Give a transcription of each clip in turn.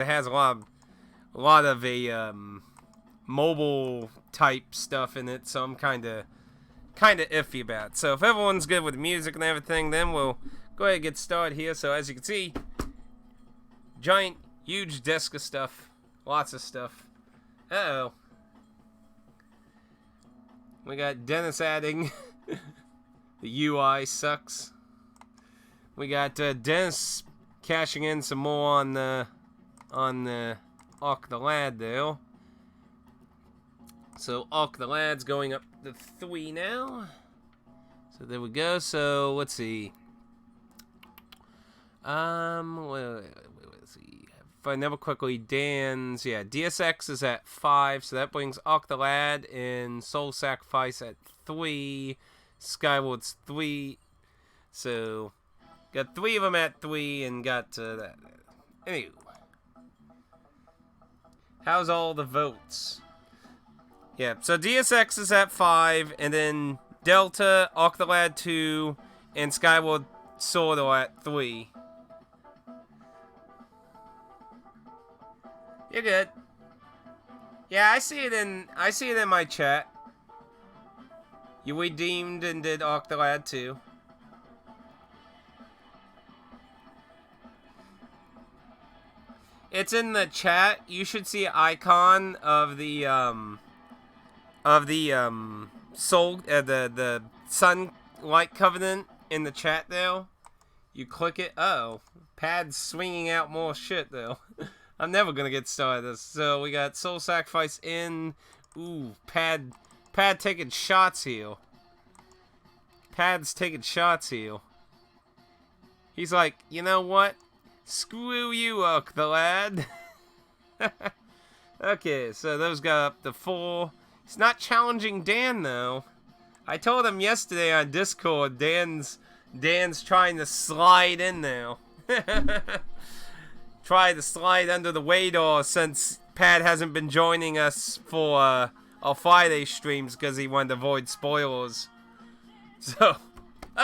It has a lot of a mobile type stuff in it, so I'm kind of iffy about it. So if everyone's good with the music and everything, then we'll go ahead and get started here. So as you can see, giant, huge desk of stuff, lots of stuff. Uh-oh. We got Dennis adding. The UI sucks. We got Dennis cashing in some more on the Arc the Lad there. So Arc the Lad's going up to 3 now. So there we go. So let's see. Let's see. If I never quickly, Dan's, yeah, DSX is at 5, so that brings Arc the Lad and Soul Sacrifice at 3. Skyward's 3. So got 3 of them at 3 and got that. Anyway, how's all the votes? Yeah, so DSX is at 5, and then Delta, Arc the Lad 2, and Skyward Sword are at 3. You're good. Yeah, I see it in my chat. You redeemed and did Arc the Lad too. It's in the chat. You should see an icon of the soul, the Sunlight Covenant in the chat there. You click it. Oh, Pad's swinging out more shit though. I'm never gonna get started this. So we got Soul Sacrifice in. Ooh, Pad taking shots here. Pad's taking shots here. He's like, you know what? Screw you, Arc the Lad. Okay, so those got up to 4. He's not challenging Dan though. I told him yesterday on Discord, Dan's trying to slide in now. Try to slide under the radar since Pad hasn't been joining us for our Friday streams because he wanted to avoid spoilers. So,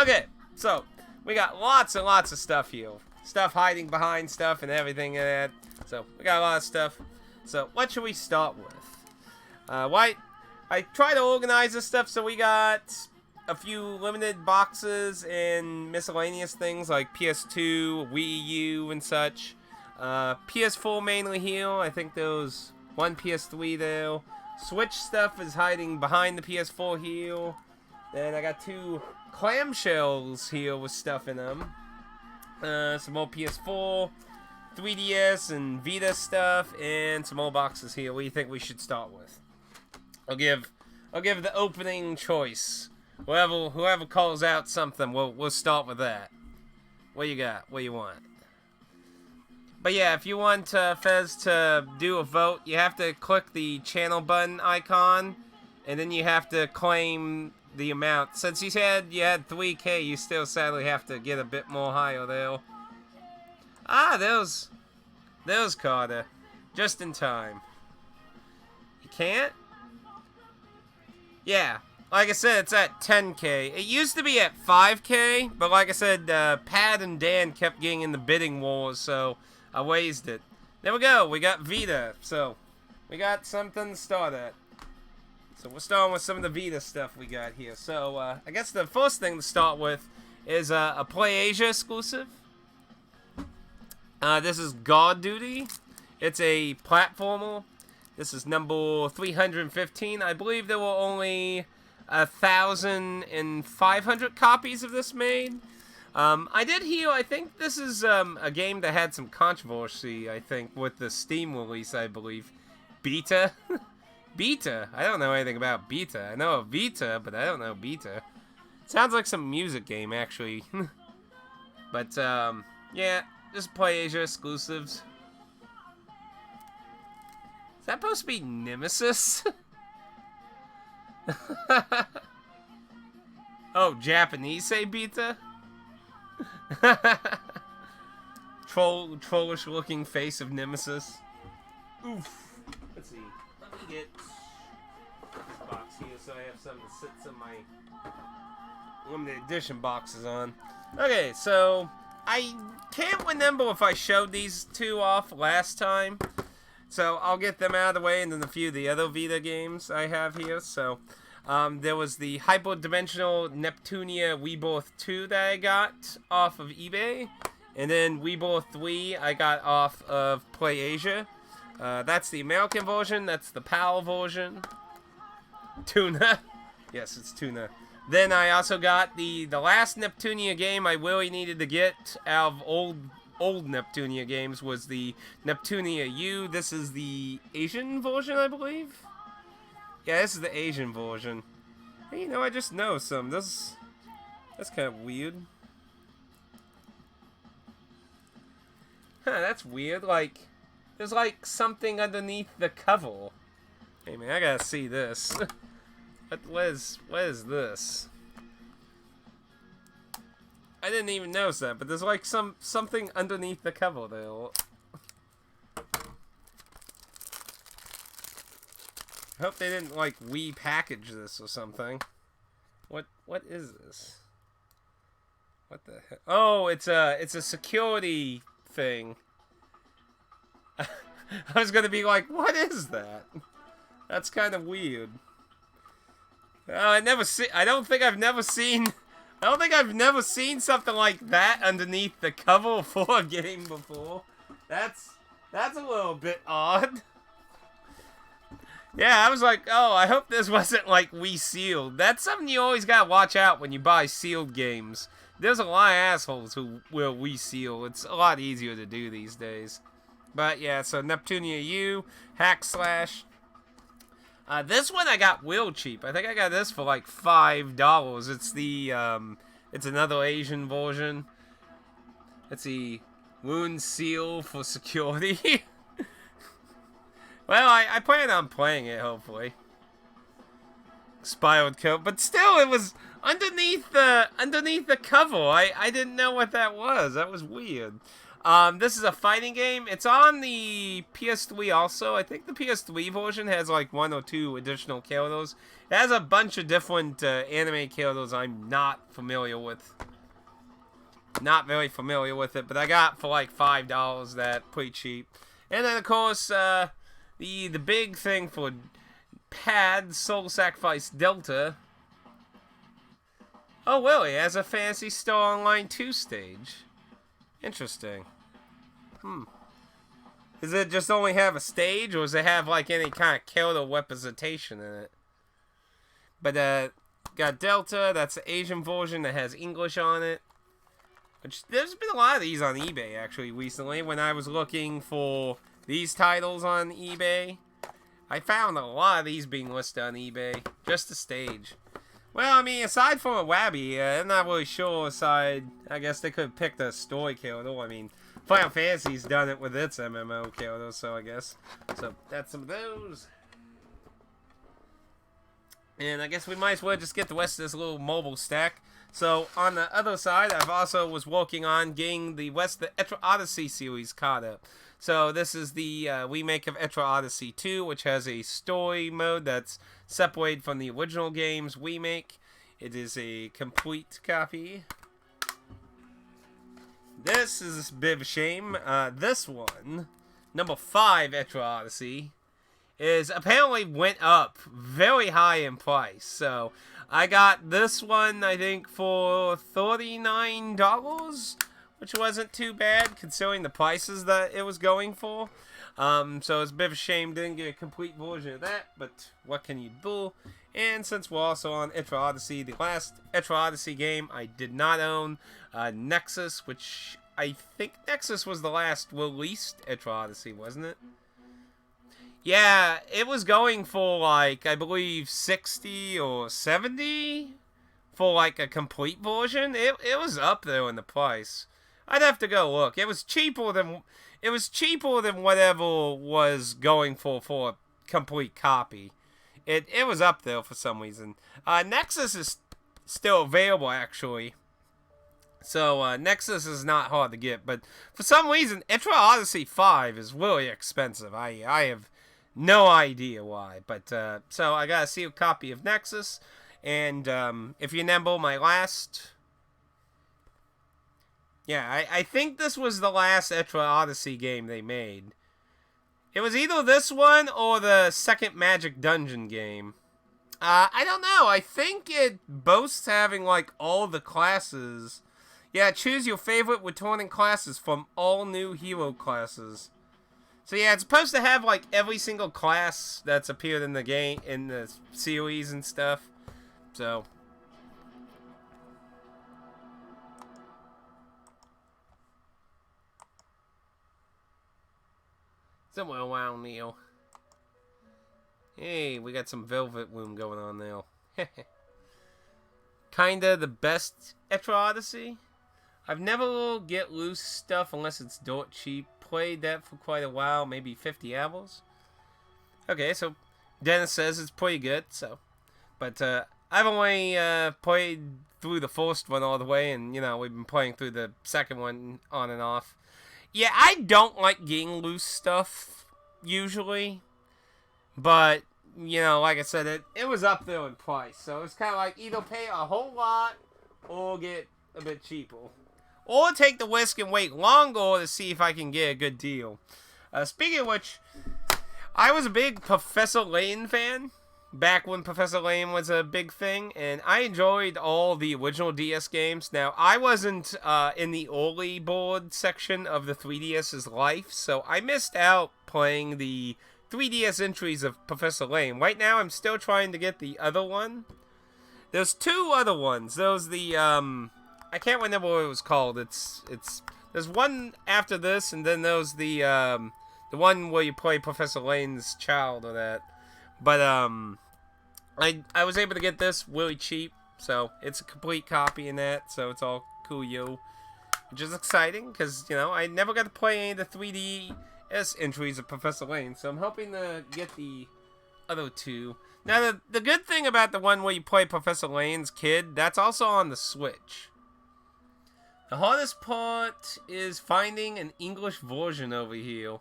okay, so we got lots and lots of stuff here. Stuff hiding behind stuff and everything like that. So we got a lot of stuff. So what should we start with? I try to organize this stuff, so we got a few limited boxes and miscellaneous things like PS2, Wii U, and such. PS4 mainly here. I think there was one PS3 there. Switch stuff is hiding behind the PS4 here. Then I got 2 clamshells here with stuff in them. Some more PS4, 3DS, and Vita stuff, and some more boxes here. What do you think we should start with? I'll give the opening choice. Whoever calls out something, we'll start with that. What you got? What you want? But yeah, if you want Fez to do a vote, you have to click the channel button icon, and then you have to claim the amount. Since you said you had 3K, you still sadly have to get a bit more higher there. Ah, there's Carter. Just in time. You can't? Yeah, like I said, it's at 10K. It used to be at 5K, but like I said, Pad and Dan kept getting in the bidding wars, so I raised it. There we go. We got Vita. So we got something to start at. So we're starting with some of the Vita stuff we got here. So I guess the first thing to start with is a PlayAsia exclusive. This is God Duty. It's a platformer. This is number 315. I believe there were only 1,500 copies of this made. I did hear, I think this is a game that had some controversy, I think, with the Steam release, I believe. Beta? Beta? I don't know anything about Beta. I know of Vita, but I don't know Beta. Sounds like some music game, actually. But, yeah, just PlayAsia exclusives. Is that supposed to be Nemesis? Oh, Japanese say Beta? Trollish looking face of Nemesis. Oof. Let's see. Let me get this box here so I have something to sit some of my limited edition boxes on. Okay, so I can't remember if I showed these two off last time. So I'll get them out of the way, and then a few of the other Vita games I have here. So there was the Hyperdimensional Neptunia Rebirth 2 that I got off of eBay. And then Rebirth 3 I got off of PlayAsia. That's the American version. That's the PAL version. Tuna. Yes, it's Tuna. Then I also got the last Neptunia game I really needed to get out of old Neptunia games was the Neptunia U. This is the Asian version, I believe. Yeah, this is the Asian version. Hey, you know, I just know some. That's kind of weird. Huh, that's weird. Like, there's like something underneath the cover. Hey man, I gotta see this. What is this? I didn't even notice that, but there's like something underneath the cover there. I hope they didn't like repackage this or something. What is this? What the heck? Oh, it's a security thing. I was gonna be like, what is that? That's kind of weird. I don't think I've never seen something like that underneath the cover for a game before. That's a little bit odd. Yeah, I was like, oh, I hope this wasn't like resealed. That's something you always gotta watch out when you buy sealed games. There's a lot of assholes who will reseal. It's a lot easier to do these days. But yeah, so Neptunia U, Hack Slash. This one I got real cheap. I think I got this for like $5. It's the, it's another Asian version. It's the Wound Seal for security. Well, I plan on playing it, hopefully. Expired coat, but still, it was underneath the cover. I didn't know what that was. That was weird. This is a fighting game. It's on the PS3 also. I think the PS3 version has like 1 or 2 additional characters. It has a bunch of different anime characters I'm not familiar with. Not very familiar with it, but I got for like $5 that, pretty cheap. And then of course, the big thing for Pad, Soul Sacrifice Delta. Oh really, it has a Phantasy Star Online 2 stage. Interesting. Does it just only have a stage, or does it have like any kind of character representation in it? But got Delta, that's the Asian version that has English on it. Which, there's been a lot of these on eBay actually recently. When I was looking for these titles on eBay, I found a lot of these being listed on eBay. Just the stage. Well, I mean, aside from a Wabby, I'm not really sure. I guess they could have picked a story character. I mean, Final Fantasy's done it with its MMO character, so I guess. So, that's some of those. And I guess we might as well just get the rest of this little mobile stack. So, on the other side, I've also was working on getting the rest of the Etrian Odyssey series caught up. So, this is the remake of Etrian Odyssey 2, which has a story mode that's separated from the original game's remake. It is a complete copy. This is a bit of a shame. This one, number 5 Etrian Odyssey, is apparently went up very high in price. So, I got this one, I think, for $39, which wasn't too bad considering the prices that it was going for. So it's a bit of a shame didn't get a complete version of that, but what can you do? And since we're also on Etrian Odyssey, the last Etrian Odyssey game I did not own, Nexus, which I think Nexus was the last released Etrian Odyssey, wasn't it? Yeah, it was going for like, I believe 60 or 70 for like a complete version. It was up there in the price. I'd have to go look. It was cheaper than whatever was going for a complete copy. It was up there for some reason. Nexus is still available actually. So Nexus is not hard to get, but for some reason Etrian Odyssey 5 is really expensive. I have no idea why, but so I got a sealed copy of Nexus, and if you remember my last Yeah, I think this was the last Etrian Odyssey game they made. It was either this one or the second Magic Dungeon game. I don't know. I think it boasts having, like, all the classes. Yeah, choose your favorite returning classes from all new hero classes. So yeah, it's supposed to have, like, every single class that's appeared in the game, in the series and stuff. So... somewhere around Neil. Hey, we got some Velvet Room going on now. Kinda the best Etrian Odyssey. I've never get loose stuff unless it's dirt cheap. Played that for quite a while, maybe 50 hours. Okay, so Dennis says it's pretty good, so. But I've only played through the first one all the way, and, you know, we've been playing through the second one on and off. Yeah, I don't like getting loose stuff, usually. But, you know, like I said, it was up there in price. So it's kind of like either pay a whole lot or get a bit cheaper. Or take the risk and wait longer to see if I can get a good deal. Speaking of which, I was a big Professor Layton fan. Back when Professor Layton was a big thing, and I enjoyed all the original DS games. Now, I wasn't in the early board section of the 3DS's life, so I missed out playing the 3DS entries of Professor Layton. Right now, I'm still trying to get the other one. There's two other ones. There's the, I can't remember what it was called. There's one after this, and then there's the one where you play Professor Layton's child or that. But, I was able to get this really cheap, so it's a complete copy in that, so it's all cool, which is exciting, because, you know, I never got to play any of the 3DS entries of Professor Layton, so I'm hoping to get the other two. Now, the good thing about the one where you play Professor Layton's kid, that's also on the Switch. The hardest part is finding an English version over here.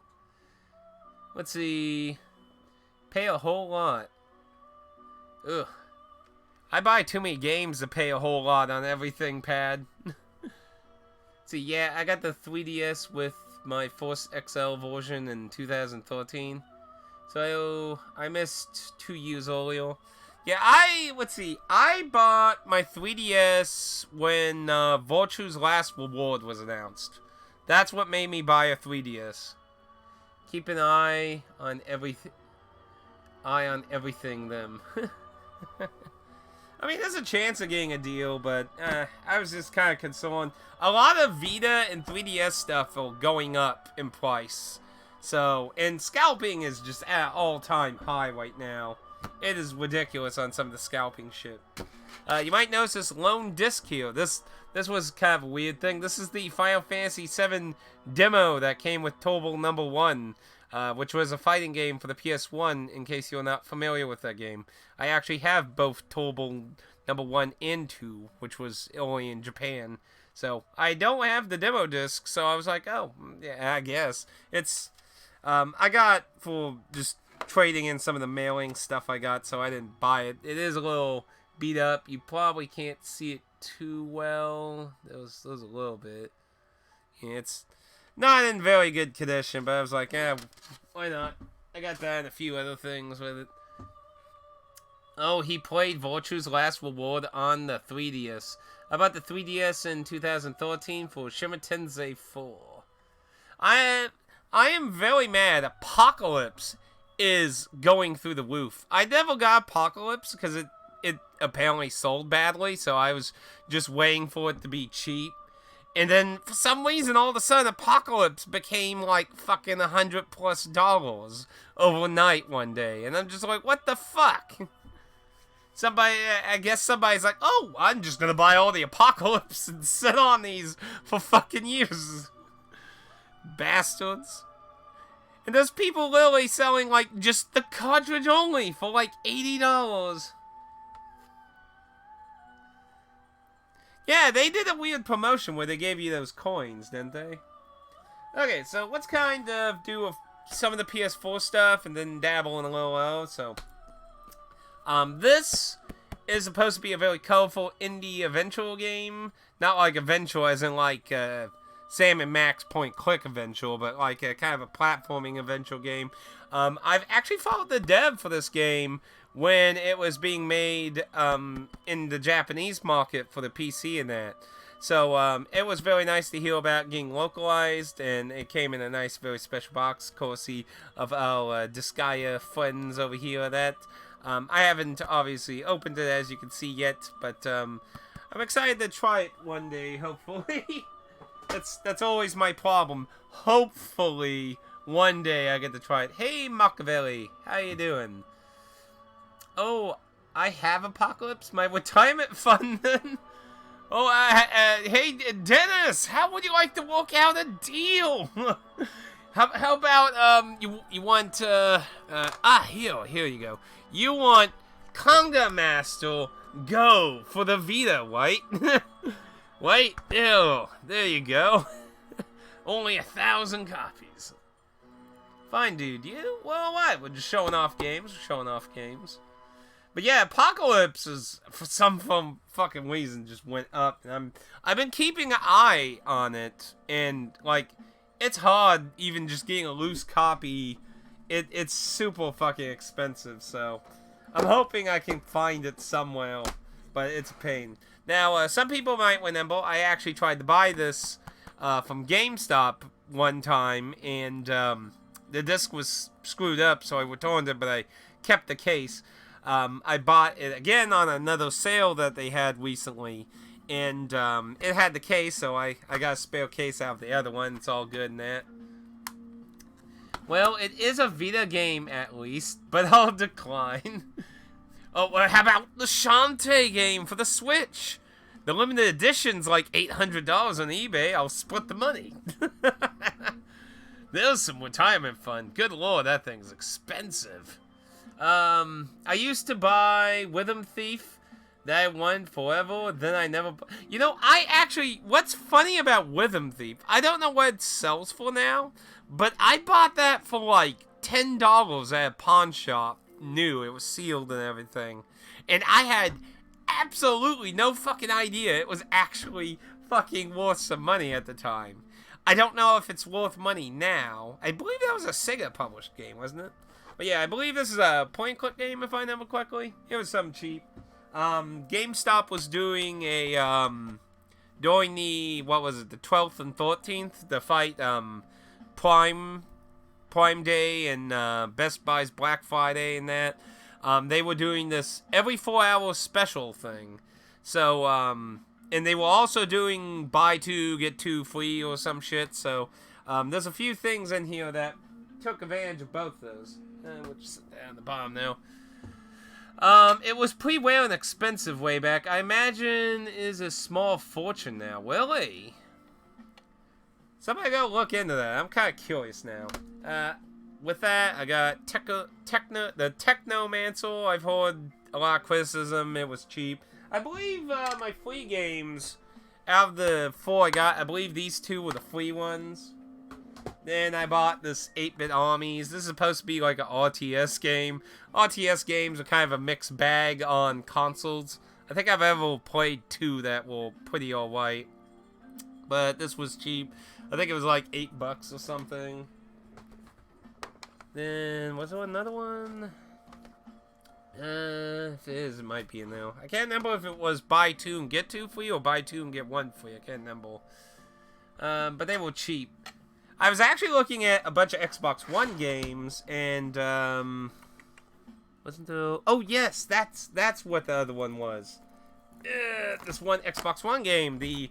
Let's see... pay a whole lot. Ugh. I buy too many games to pay a whole lot on everything, Pad. See, yeah, I got the 3DS with my first XL version in 2013. So, I missed 2 years earlier. Yeah, let's see, I bought my 3DS when Virtue's Last Reward was announced. That's what made me buy a 3DS. Keep an eye on everything. Them. I mean, there's a chance of getting a deal, but I was just kind of concerned. A lot of Vita and 3DS stuff are going up in price. So, and scalping is just at all-time high right now. It is ridiculous on some of the scalping shit. You might notice this lone disc here. This was kind of a weird thing. This is the Final Fantasy VII demo that came with Turbo Number 1. Which was a fighting game for the PS1, in case you're not familiar with that game. I actually have both Turbo Number 1 and 2, which was only in Japan. So, I don't have the demo disc, so I was like, oh, yeah, I guess. It's, I got for just trading in some of the mailing stuff I got, so I didn't buy it. It is a little beat up. You probably can't see it too well. There's a little bit. Yeah, it's... not in very good condition, but I was like, yeah, why not? I got that and a few other things with it. Oh, he played Virtue's Last Reward on the 3DS. I bought the 3DS in 2013 for Shimmer Tensei 4. I am very mad. Apocalypse is going through the roof. I never got Apocalypse because it apparently sold badly, so I was just waiting for it to be cheap. And then, for some reason, all of a sudden, Apocalypse became, like, fucking $100+ overnight one day. And I'm just like, what the fuck? I guess somebody's like, oh, I'm just gonna buy all the Apocalypse and sit on these for fucking years. Bastards. And there's people literally selling, like, just the cartridge only for, like, $80. Yeah, they did a weird promotion where they gave you those coins, didn't they? Okay, so let's kind of do some of the PS4 stuff and then dabble in a little else. So, this is supposed to be a very colorful indie eventual game. Not like eventual as in like Sam and Max point-click eventual, but like a kind of a platforming eventual game. I've actually followed the dev for this game when it was being made in the Japanese market for the PC and that. So it was very nice to hear about getting localized, and it came in a nice, very special box, courtesy of our Disgaea friends over here. That I haven't obviously opened it, as you can see, yet, but I'm excited to try it one day, hopefully. That's always my problem. Hopefully, one day I get to try it. Hey, Machiavelli, how you doing? Oh, I have Apocalypse, my retirement fund, then? Oh, hey, Dennis, how would you like to work out a deal? how about, you want, here you go. You want Conga Master Go for the Vita, right? Wait, ew, there you go. Only 1,000 copies. Fine, dude, you? Well, what? We're just showing off games, But yeah, Apocalypse is, for some fucking reason, just went up. And I've been keeping an eye on it, and like, it's hard even just getting a loose copy. It's super fucking expensive, so I'm hoping I can find it somewhere, but it's a pain. Now, some people might remember I actually tried to buy this from GameStop one time, and the disc was screwed up, so I returned it, but I kept the case. I bought it again on another sale that they had recently, and it had the case, so I got a spare case out of the other one. It's all good in that. Well, it is a Vita game at least, but I'll decline. Oh, well, how about the Shantae game for the Switch? The limited edition's like $800 on eBay. I'll split the money. There's some retirement fund. Good lord, that thing's expensive. I used to buy Rhythm Thief. That won forever. Then I never... You know, what's funny about Rhythm Thief, I don't know what it sells for now, but I bought that for like $10 at a pawn shop. New. It was sealed and everything. And I had absolutely no fucking idea it was actually fucking worth some money at the time. I don't know if it's worth money now. I believe that was a Sega published game, wasn't it? But yeah, I believe this is a point-and-click game, if I remember correctly. It was something cheap. GameStop was doing a, during the, what was it, the 12th and 13th, the fight, Prime Day and Best Buy's Black Friday and that. They were doing this every 4-hour special thing. So, and they were also doing buy 2, get 2 free or some shit. So, there's a few things in here that took advantage of both those. We'll just sit down at the bottom now. It was pretty well and expensive way back. I imagine is a small fortune now. Really? Somebody go look into that. I'm kind of curious now. With that, I got the Technomancer. I've heard a lot of criticism. It was cheap. I believe my free games, out of the 4 I got, I believe these 2 were the free ones. Then I bought this 8-Bit Armies. This is supposed to be like an RTS game. RTS games are kind of a mixed bag on consoles. I think I've ever played 2 that were pretty alright. But this was cheap. I think it was like $8 or something. Then, was there another one? If it is, it might be in there. I can't remember if it was buy 2 and get 2 free or buy 2 and get 1 free. I can't remember. But they were cheap. I was actually looking at a bunch of Xbox One games, and, wasn't there... Oh, yes, that's what the other one was. This one Xbox One game, the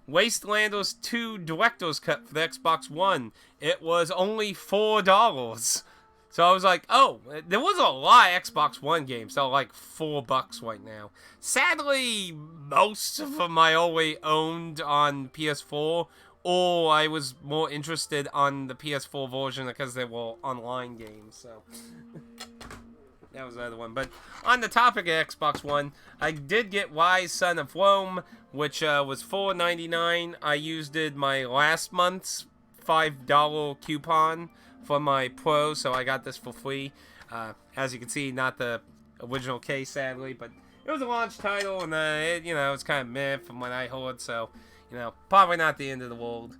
Wastelanders 2 Director's Cut for the Xbox One. It was only $4. So I was like, oh, there was a lot of Xbox One games that are like $4 right now. Sadly, most of them I always owned on PS4, or I was more interested on the PS4 version because they were online games, so... That was the other one. But on the topic of Xbox One, I did get Wise Son of Rome, which was $4.99. I used my last month's $5 coupon for my Pro, so I got this for free. As you can see, not the original case, sadly, but it was a launch title, and it, you know, it's kind of meh from what I heard, so, you know, probably not the end of the world.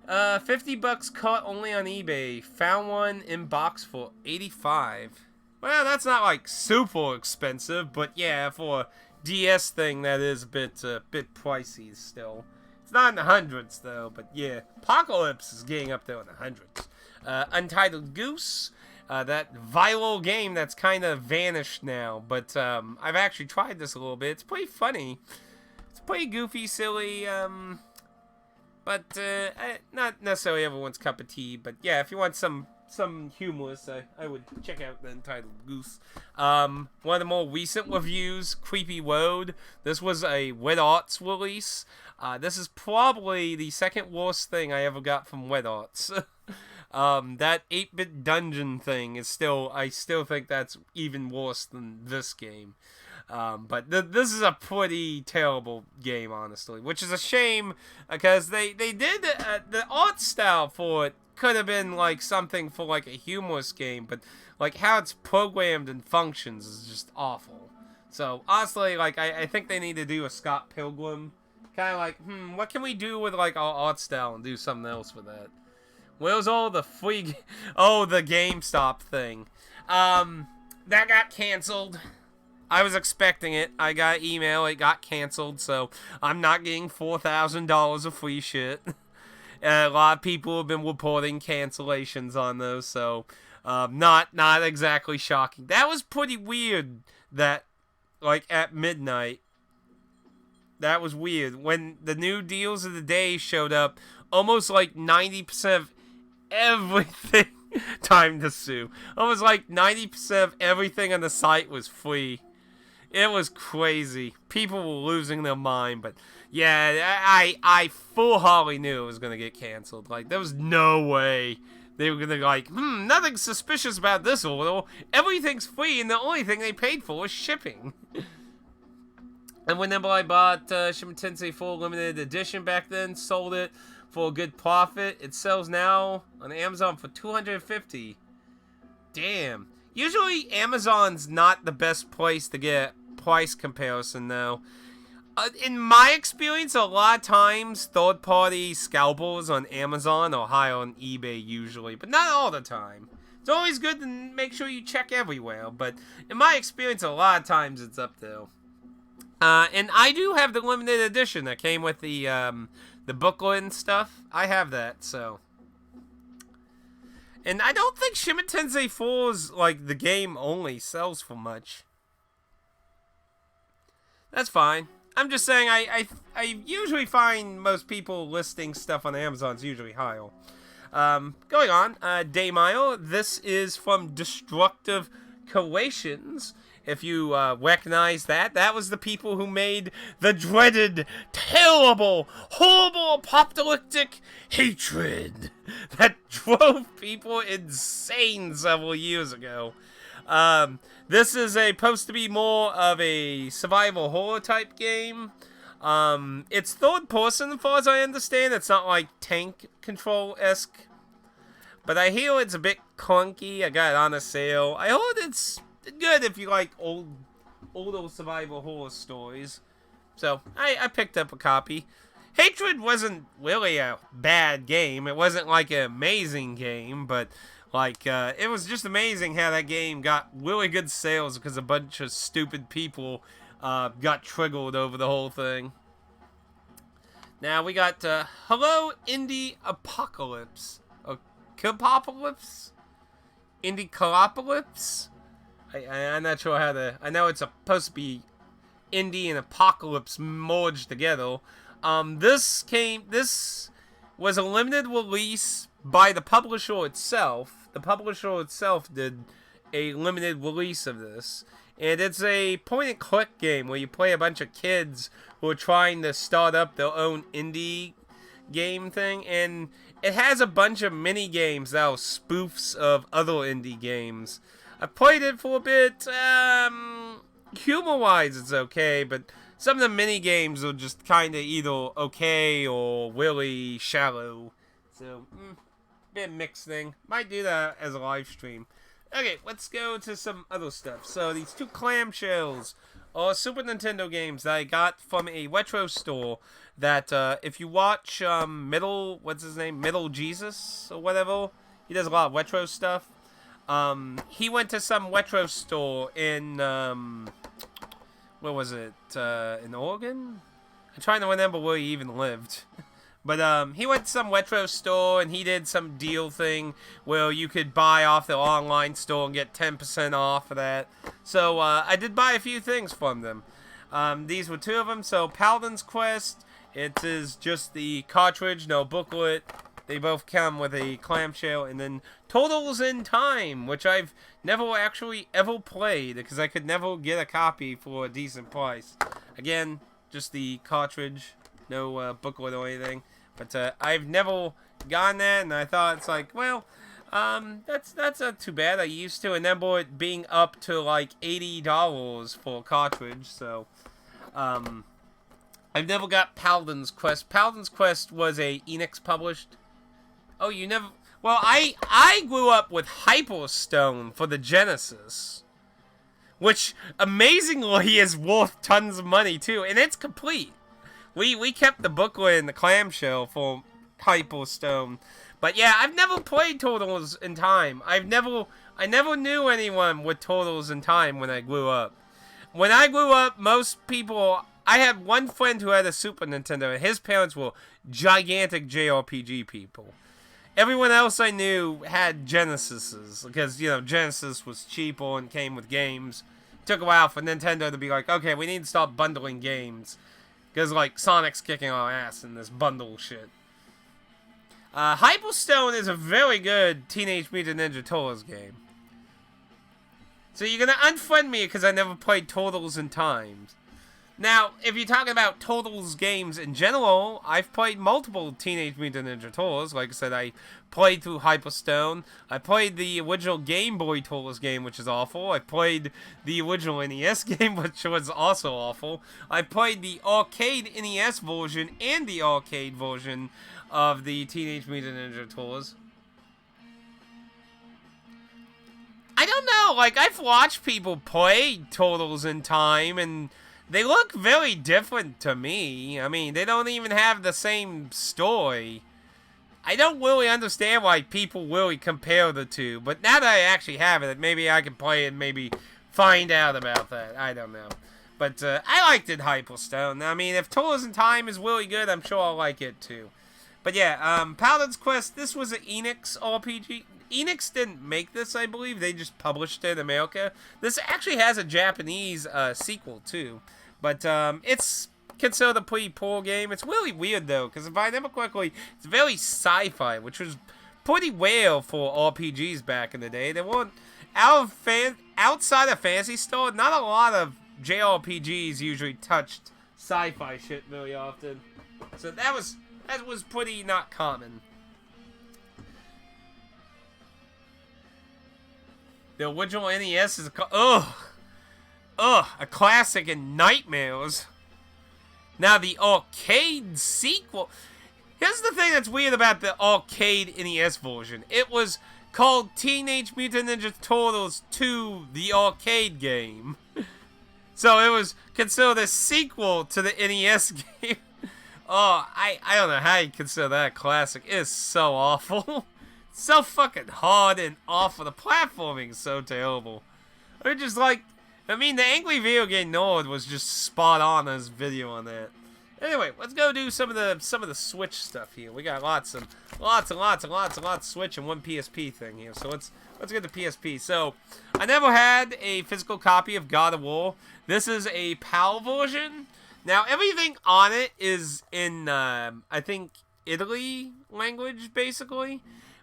$50 caught only on eBay. Found one in box for $85. Well, that's not like super expensive, but yeah, for a DS thing, that is a bit pricey still. It's not in the hundreds though, but yeah, Apocalypse is getting up there in the hundreds. Untitled Goose, that viral game that's kind of vanished now, but I've actually tried this a little bit. It's pretty funny. It's pretty goofy, silly. But not necessarily everyone's cup of tea. But yeah, if you want some humorous, I would check out the Untitled Goose. One of the more recent reviews, Creepy Road. This was a Wet Arts release. This is probably the second worst thing I ever got from Wet Arts. That 8-bit dungeon thing is I still think that's even worse than this game. But this is a pretty terrible game, honestly, which is a shame because they did the art style for it could have been like something for like a humorous game, but like how it's programmed and functions is just awful. So honestly, like I think they need to do a Scott Pilgrim kind of like, what can we do with like our art style and do something else with that? Where's all the free? The GameStop thing. That got canceled. I was expecting it. I got an email. It got canceled, so I'm not getting $4,000 of free shit. A lot of people have been reporting cancellations on those, so not exactly shocking. That was pretty weird. That like at midnight. That was weird when the new deals of the day showed up. Almost like 90% of everything. Time to sue. Almost like 90% of everything on the site was free. It was crazy. People were losing their mind, but yeah, I full-heartedly knew it was going to get canceled. Like, there was no way they were going to like, nothing suspicious about this order. Everything's free, and the only thing they paid for was shipping. And whenever I bought Shmup Tensei 4 Limited Edition back then, sold it for a good profit. It sells now on Amazon for $250. Damn. Usually, Amazon's not the best place to get price comparison, though. In my experience, a lot of times, third-party scalpers on Amazon are higher on eBay usually, but not all the time. It's always good to make sure you check everywhere, but in my experience, a lot of times it's up there. And I do have the limited edition that came with the booklet and stuff. I have that, so. And I don't think Shmup Tensei 4's, like, the game only sells for much. That's fine. I'm just saying, I usually find most people listing stuff on Amazon's usually higher. Going on, Daymile. This is from Destructive Creations. If you recognize that was the people who made the dreaded, terrible, horrible, apocalyptic Hatred that drove people insane several years ago. This is supposed to be more of a survival horror type game. It's third person as far as I understand. It's not like tank control-esque. But I hear it's a bit clunky. I got it on a sale. I heard it's good if you like older survival horror stories. So, I picked up a copy. Hatred wasn't really a bad game. It wasn't like an amazing game, but like, it was just amazing how that game got really good sales because a bunch of stupid people got triggered over the whole thing. Now we got Hello Indie Apocalypse. Apocalypse? Indie Calopocalypse? I'm not sure how to. I know it's supposed to be Indie and Apocalypse merged together. This was a limited release by the publisher itself. The publisher itself did a limited release of this. And it's a point-and-click game where you play a bunch of kids who are trying to start up their own indie game thing. And it has a bunch of mini-games that are spoofs of other indie games. I played it for a bit. Humor-wise, it's okay, but some of the mini-games are just kind of either okay or really shallow. So, bit mixed thing. Might do that as a live stream. Okay, let's go to some other stuff. So, these two clamshells or Super Nintendo games that I got from a retro store that, if you watch, what's his name? Middle Jesus, or whatever. He does a lot of retro stuff. He went to some retro store in, where was it? In Oregon? I'm trying to remember where he even lived. But, he went to some retro store, and he did some deal thing where you could buy off the online store and get 10% off of that. So, I did buy a few things from them. These were two of them. So, Paladin's Quest, it is just the cartridge, no booklet. They both come with a clamshell. And then Totals in Time, which I've never actually ever played because I could never get a copy for a decent price. Again, just the cartridge, no booklet or anything. But I've never gotten that, and I thought it's like, well, that's not too bad. I used to remember it being up to like $80 for a cartridge. So, I've never got Paladin's Quest. Paladin's Quest was a Enix published. Oh, you never? Well, I grew up with Hyperstone for the Genesis, which amazingly is worth tons of money too, and it's complete. We kept the booklet in the clamshell for Hyperstone, but yeah, I've never played Totals in Time. I never knew anyone with Totals in Time when I grew up. When I grew up, most people. I had one friend who had a Super Nintendo, and his parents were gigantic JRPG people. Everyone else I knew had Genesises, because, you know, Genesis was cheaper and came with games. It took a while for Nintendo to be like, okay, we need to stop bundling games. Because, like, Sonic's kicking our ass in this bundle shit. Hyperstone is a very good Teenage Mutant Ninja Turtles game. So you're gonna unfriend me because I never played Totals in Time. Now, if you're talking about Totals games in general, I've played multiple Teenage Mutant Ninja Turtles. Like I said, I played through Hyperstone. I played the original Game Boy Turtles game, which is awful. I played the original NES game, which was also awful. I played the arcade NES version and the arcade version of the Teenage Mutant Ninja Turtles. I don't know, like, I've watched people play Turtles in Time, and they look very different to me. I mean, they don't even have the same story. I don't really understand why people really compare the two. But now that I actually have it, maybe I can play it and maybe find out about that. I don't know. But I liked it, Hyperstone. I mean, if Turtles in Time is really good, I'm sure I'll like it too. But yeah, Paladin's Quest, this was an Enix RPG. Enix didn't make this, I believe. They just published it in America. This actually has a Japanese sequel too. But it's considered a pretty poor game. It's really weird, though, because if I remember correctly, it's very sci-fi, which was pretty rare for RPGs back in the day. There weren't, outside of Fantasy Star, not a lot of JRPGs usually touched sci-fi shit very often. So that was pretty not common. The original NES is a classic in nightmares. Now the arcade sequel. Here's the thing that's weird about the arcade NES version. It was called Teenage Mutant Ninja Turtles 2, the arcade game. So it was considered a sequel to the NES game. Oh, I don't know how you consider that a classic. It is so awful. So fucking hard and awful. The platforming is so terrible. They're just like, I mean, the Angry Video Game Nerd was just spot on his video on that. Anyway, let's go do some of the Switch stuff here. We got lots of Switch and one PSP thing here. So let's get the PSP. So I never had a physical copy of God of War. This is a PAL version. Now everything on it is in I think Italy language basically.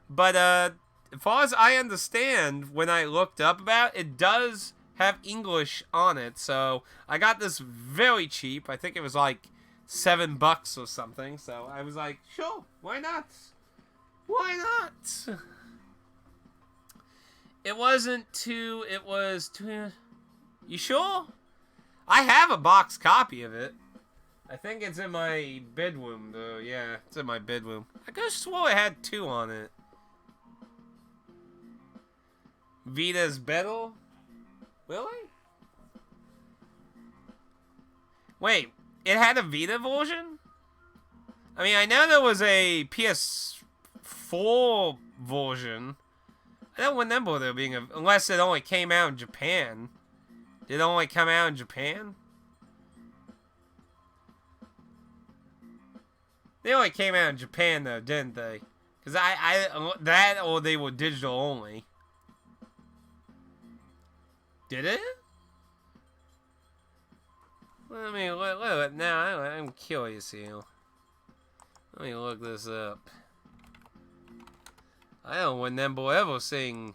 But as far as I understand, when I looked up about it, it does have English on it. So I got this very cheap. I think it was like $7 or something. So I was like, sure, why not? Why not? It wasn't too. It was too. You sure? I have a box copy of it. I think it's in my bedroom, though. Yeah, it's in my bedroom. I could have swore I had 2 on it. Vita's Battle? Really? Wait, it had a Vita version? I mean, I know there was a PS4 version. I don't remember there being a... Unless it only came out in Japan. Did it only come out in Japan? They only came out in Japan, though, didn't they? Because that or they were digital only. Did it? Let me look. Now, I'm curious here. Let me look this up. I don't remember ever seeing...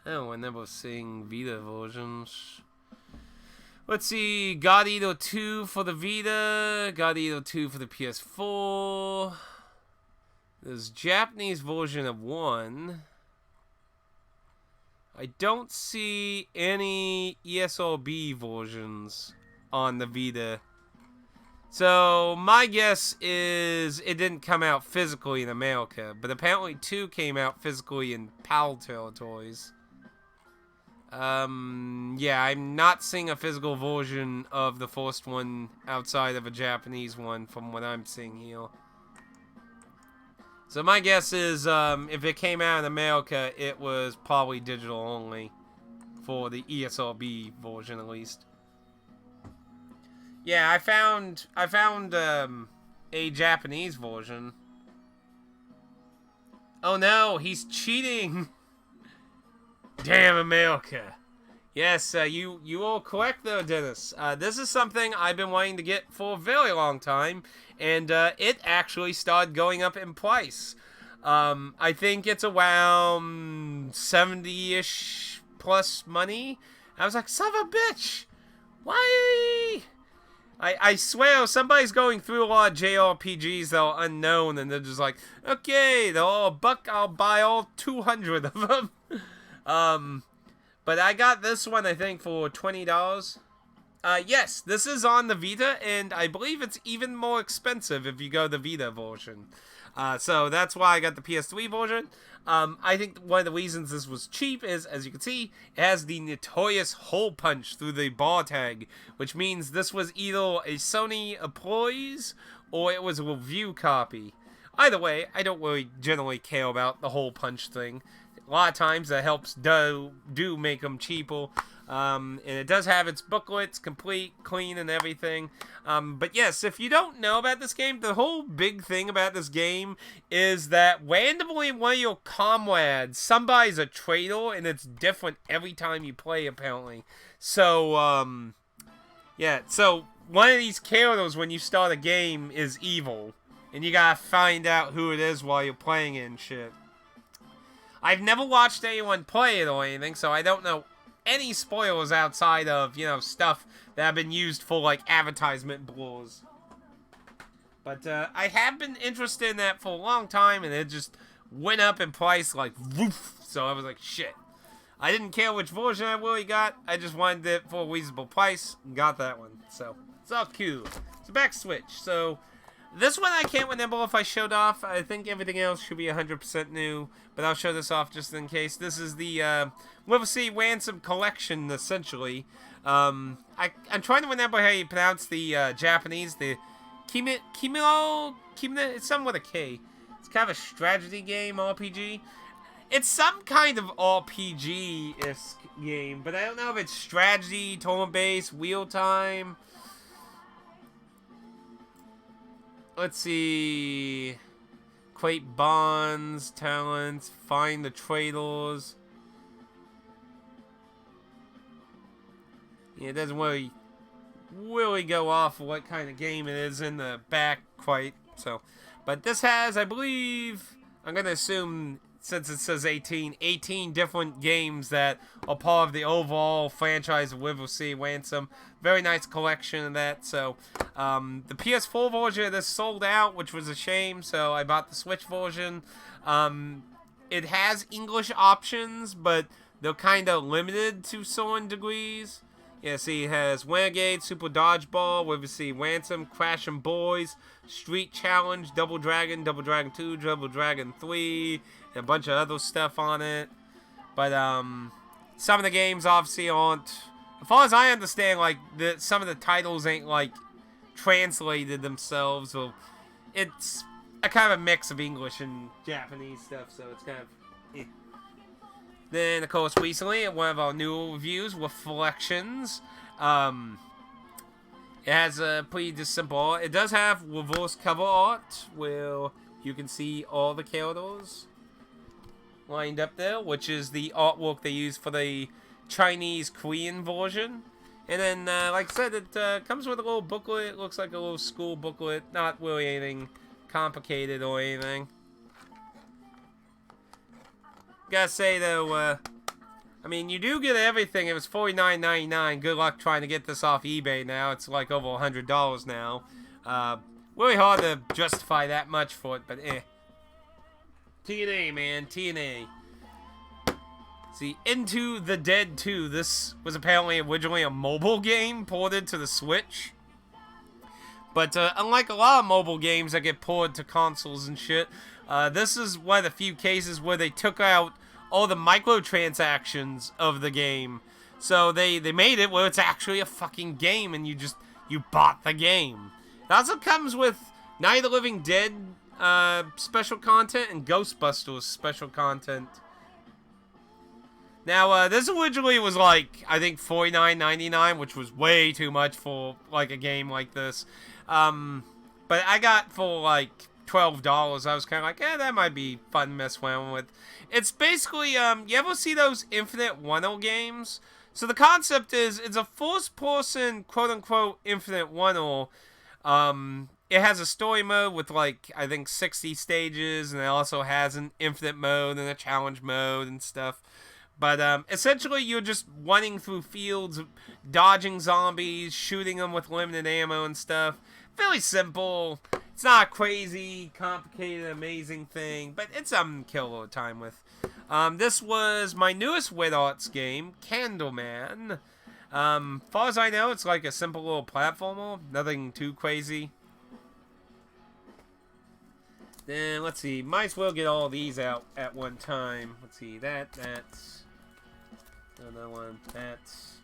I don't remember seeing Vita versions. Let's see. God Eater 2 for the Vita. God Eater 2 for the PS4. There's Japanese version of 1. I don't see any ESRB versions on the Vita. So, my guess is it didn't come out physically in America, but apparently 2 came out physically in PAL territories. Yeah, I'm not seeing a physical version of the first one outside of a Japanese one from what I'm seeing here. So my guess is, if it came out in America, it was probably digital only. For the ESRB version, at least. Yeah, I found a Japanese version. Oh no, he's cheating! Damn America. Yes, you are correct though, Dennis. This is something I've been wanting to get for a very long time, and it actually started going up in price. I think it's around 70-ish plus money. I was like, son of a bitch! Why? I swear somebody's going through a lot of JRPGs that are unknown, and they're just like, okay, they're all $1, I'll buy all 200 of them. But I got this one, I think, for $20. Yes, this is on the Vita, and I believe it's even more expensive if you go the Vita version. So that's why I got the PS3 version. I think one of the reasons this was cheap is, as you can see, it has the notorious hole punch through the bar tag, which means this was either a Sony employees or it was a review copy. Either way, I don't really generally care about the hole punch thing. A lot of times that helps do make them cheaper. And it does have its booklets complete, clean, and everything. But yes, if you don't know about this game, the whole big thing about this game is that randomly one of your comrades, somebody's a traitor, and it's different every time you play, apparently. So, yeah, so one of these characters when you start a game is evil. And you gotta find out who it is while you're playing it and shit. I've never watched anyone play it or anything, so I don't know any spoilers outside of, you know, stuff that have been used for, like, advertisement blurs. But, I have been interested in that for a long time, and it just went up in price, like, woof. So I was like, shit. I didn't care which version I really got. I just wanted it for a reasonable price, and got that one. So, it's all cool. So, back switch. So, this one I can't remember if I showed off. I think everything else should be 100% new, but I'll show this off just in case. This is the Odyssey Ransom Collection, essentially. I'm trying to remember how you pronounce the Japanese. The Kimino, it's something with a K. It's kind of a strategy game, RPG. It's some kind of RPG-esque game, but I don't know if it's strategy, turn-based, wheel time. Let's see. Create bonds, talents, find the traitors. Yeah, it doesn't really go off of what kind of game it is in the back quite. So, but this has, I believe, I'm gonna assume since it says 18 different games that are part of the overall franchise of Odyssey Ransom. Very nice collection of that. So, the PS4 version of this sold out, which was a shame, so I bought the Switch version. It has English options, but they're kind of limited to certain degrees. Yeah, see, it has Renegade, Super Dodgeball, Odyssey Ransom, Crash and Boys, Street Challenge, Double Dragon 2, Double Dragon 3, and a bunch of other stuff on it. But some of the games obviously aren't. As far as I understand, like some of the titles ain't like translated themselves, or it's a kind of a mix of English and Japanese stuff, so it's kind of. Then, of course, recently, one of our new reviews were Affiliations. It has a pretty just simple art. It does have reverse cover art, where you can see all the characters lined up there, which is the artwork they use for the Chinese-Korean version. And then, like I said, it comes with a little booklet. It looks like a little school booklet. Not really anything complicated or anything. Gotta say, though, I mean, you do get everything. It was $49.99. Good luck trying to get this off eBay now. It's like over $100 now. Really hard to justify that much for it, but eh. TNA, man. TNA. See, Into the Dead 2. This was apparently originally a mobile game ported to the Switch. But unlike a lot of mobile games that get ported to consoles and shit, this is one of the few cases where they took out all the microtransactions of the game. So they made it where it's actually a fucking game and you bought the game. It also comes with Night of the Living Dead special content and Ghostbusters special content. Now, this originally was like, I think $49.99, which was way too much for like a game like this. But I got for like $12. I was kind of like, that might be fun to mess around with. It's basically, you ever see those Infinite One-O games? So the concept is, it's a first-person, quote-unquote, Infinite One-O. It has a story mode with, like, I think 60 stages, and it also has an infinite mode and a challenge mode and stuff. But, essentially, you're just running through fields, dodging zombies, shooting them with limited ammo and stuff. Fairly simple. It's not a crazy, complicated, amazing thing, but it's something to kill a little time with. This was my newest Wit Arts game, Candleman. Far as I know, it's like a simple little platformer. Nothing too crazy. Then, let's see. Might as well get all these out at one time. Let's see. That's... Another one. That's...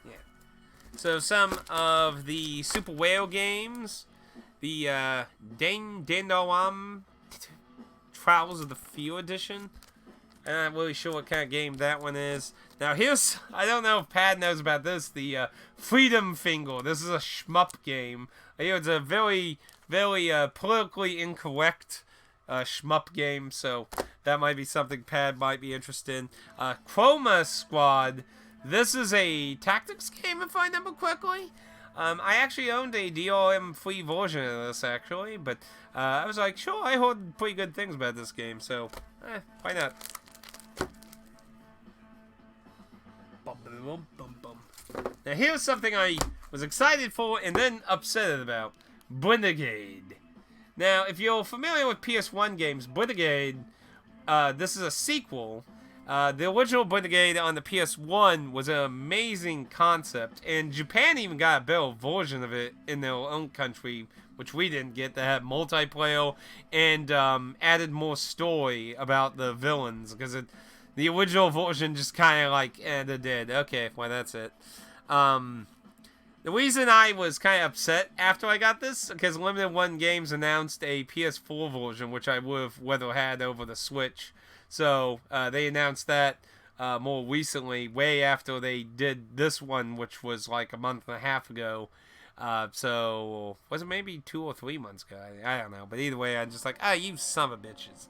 Yeah. So, some of the Super Whale games. The, Dandalam Trials of the Few Edition. I'm not really sure what kind of game that one is. Now, here's... I don't know if Pad knows about this. The, Freedom Finger. This is a shmup game. I hear it's a very, very, politically incorrect, shmup game. So, that might be something Pad might be interested in. Chroma Squad. This is a tactics game, if I remember correctly. I actually owned a DRM-free version of this, actually, but I was like, sure, I heard pretty good things about this game, so, why not? Now, here's something I was excited for and then upset about. Brigade. Now, if you're familiar with PS1 games, Brigade, this is a sequel. The original Brigade on the PS1 was an amazing concept, and Japan even got a better version of it in their own country, which we didn't get, that had multiplayer and added more story about the villains, because the original version just kind of like, they're dead. Okay, well, that's it. The reason I was kind of upset after I got this, because Limited One Games announced a PS4 version, which I would have rather had over the Switch. So, they announced that more recently, way after they did this one, which was like a month and a half ago. So, was it maybe 2 or 3 months ago? I don't know. But either way, I'm just like, you son of a bitches.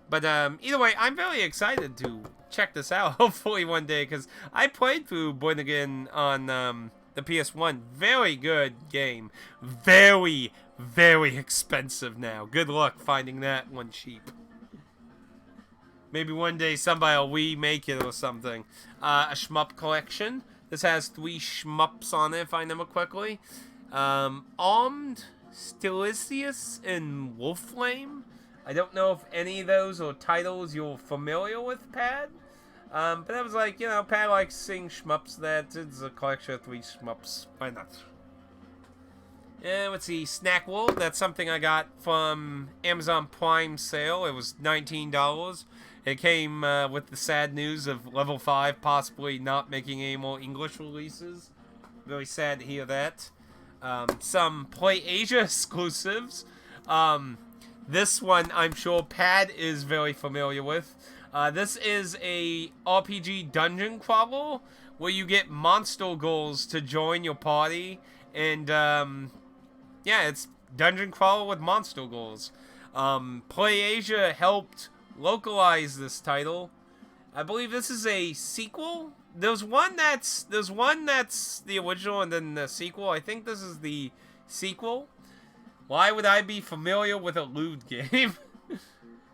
But either way, I'm very excited to check this out, hopefully one day, because I played through Brigade on the PS1. Very good game. Very, very expensive now. Good luck finding that one cheap. Maybe one day somebody will remake it or something. A Shmup Collection. This has 3 shmups on it, if I remember correctly. Armed, Stilicious, and Wolfflame. I don't know if any of those are titles you're familiar with, Pad. But I was like, you know, Pad likes seeing shmups. That it's a collection of 3 shmups. Why not? And let's see, Snack World. That's something I got from Amazon Prime sale. It was $19. It came with the sad news of Level 5 possibly not making any more English releases. Very sad to hear that. Some Play Asia exclusives. This one I'm sure Pad is very familiar with. This is a RPG dungeon crawler where you get monster ghouls to join your party. And, yeah, it's dungeon crawler with monster ghouls. Play Asia helped localize this title. I believe this is a sequel. There's one that's the original and then the sequel. I think this is the sequel. Why would I be familiar with a lewd game?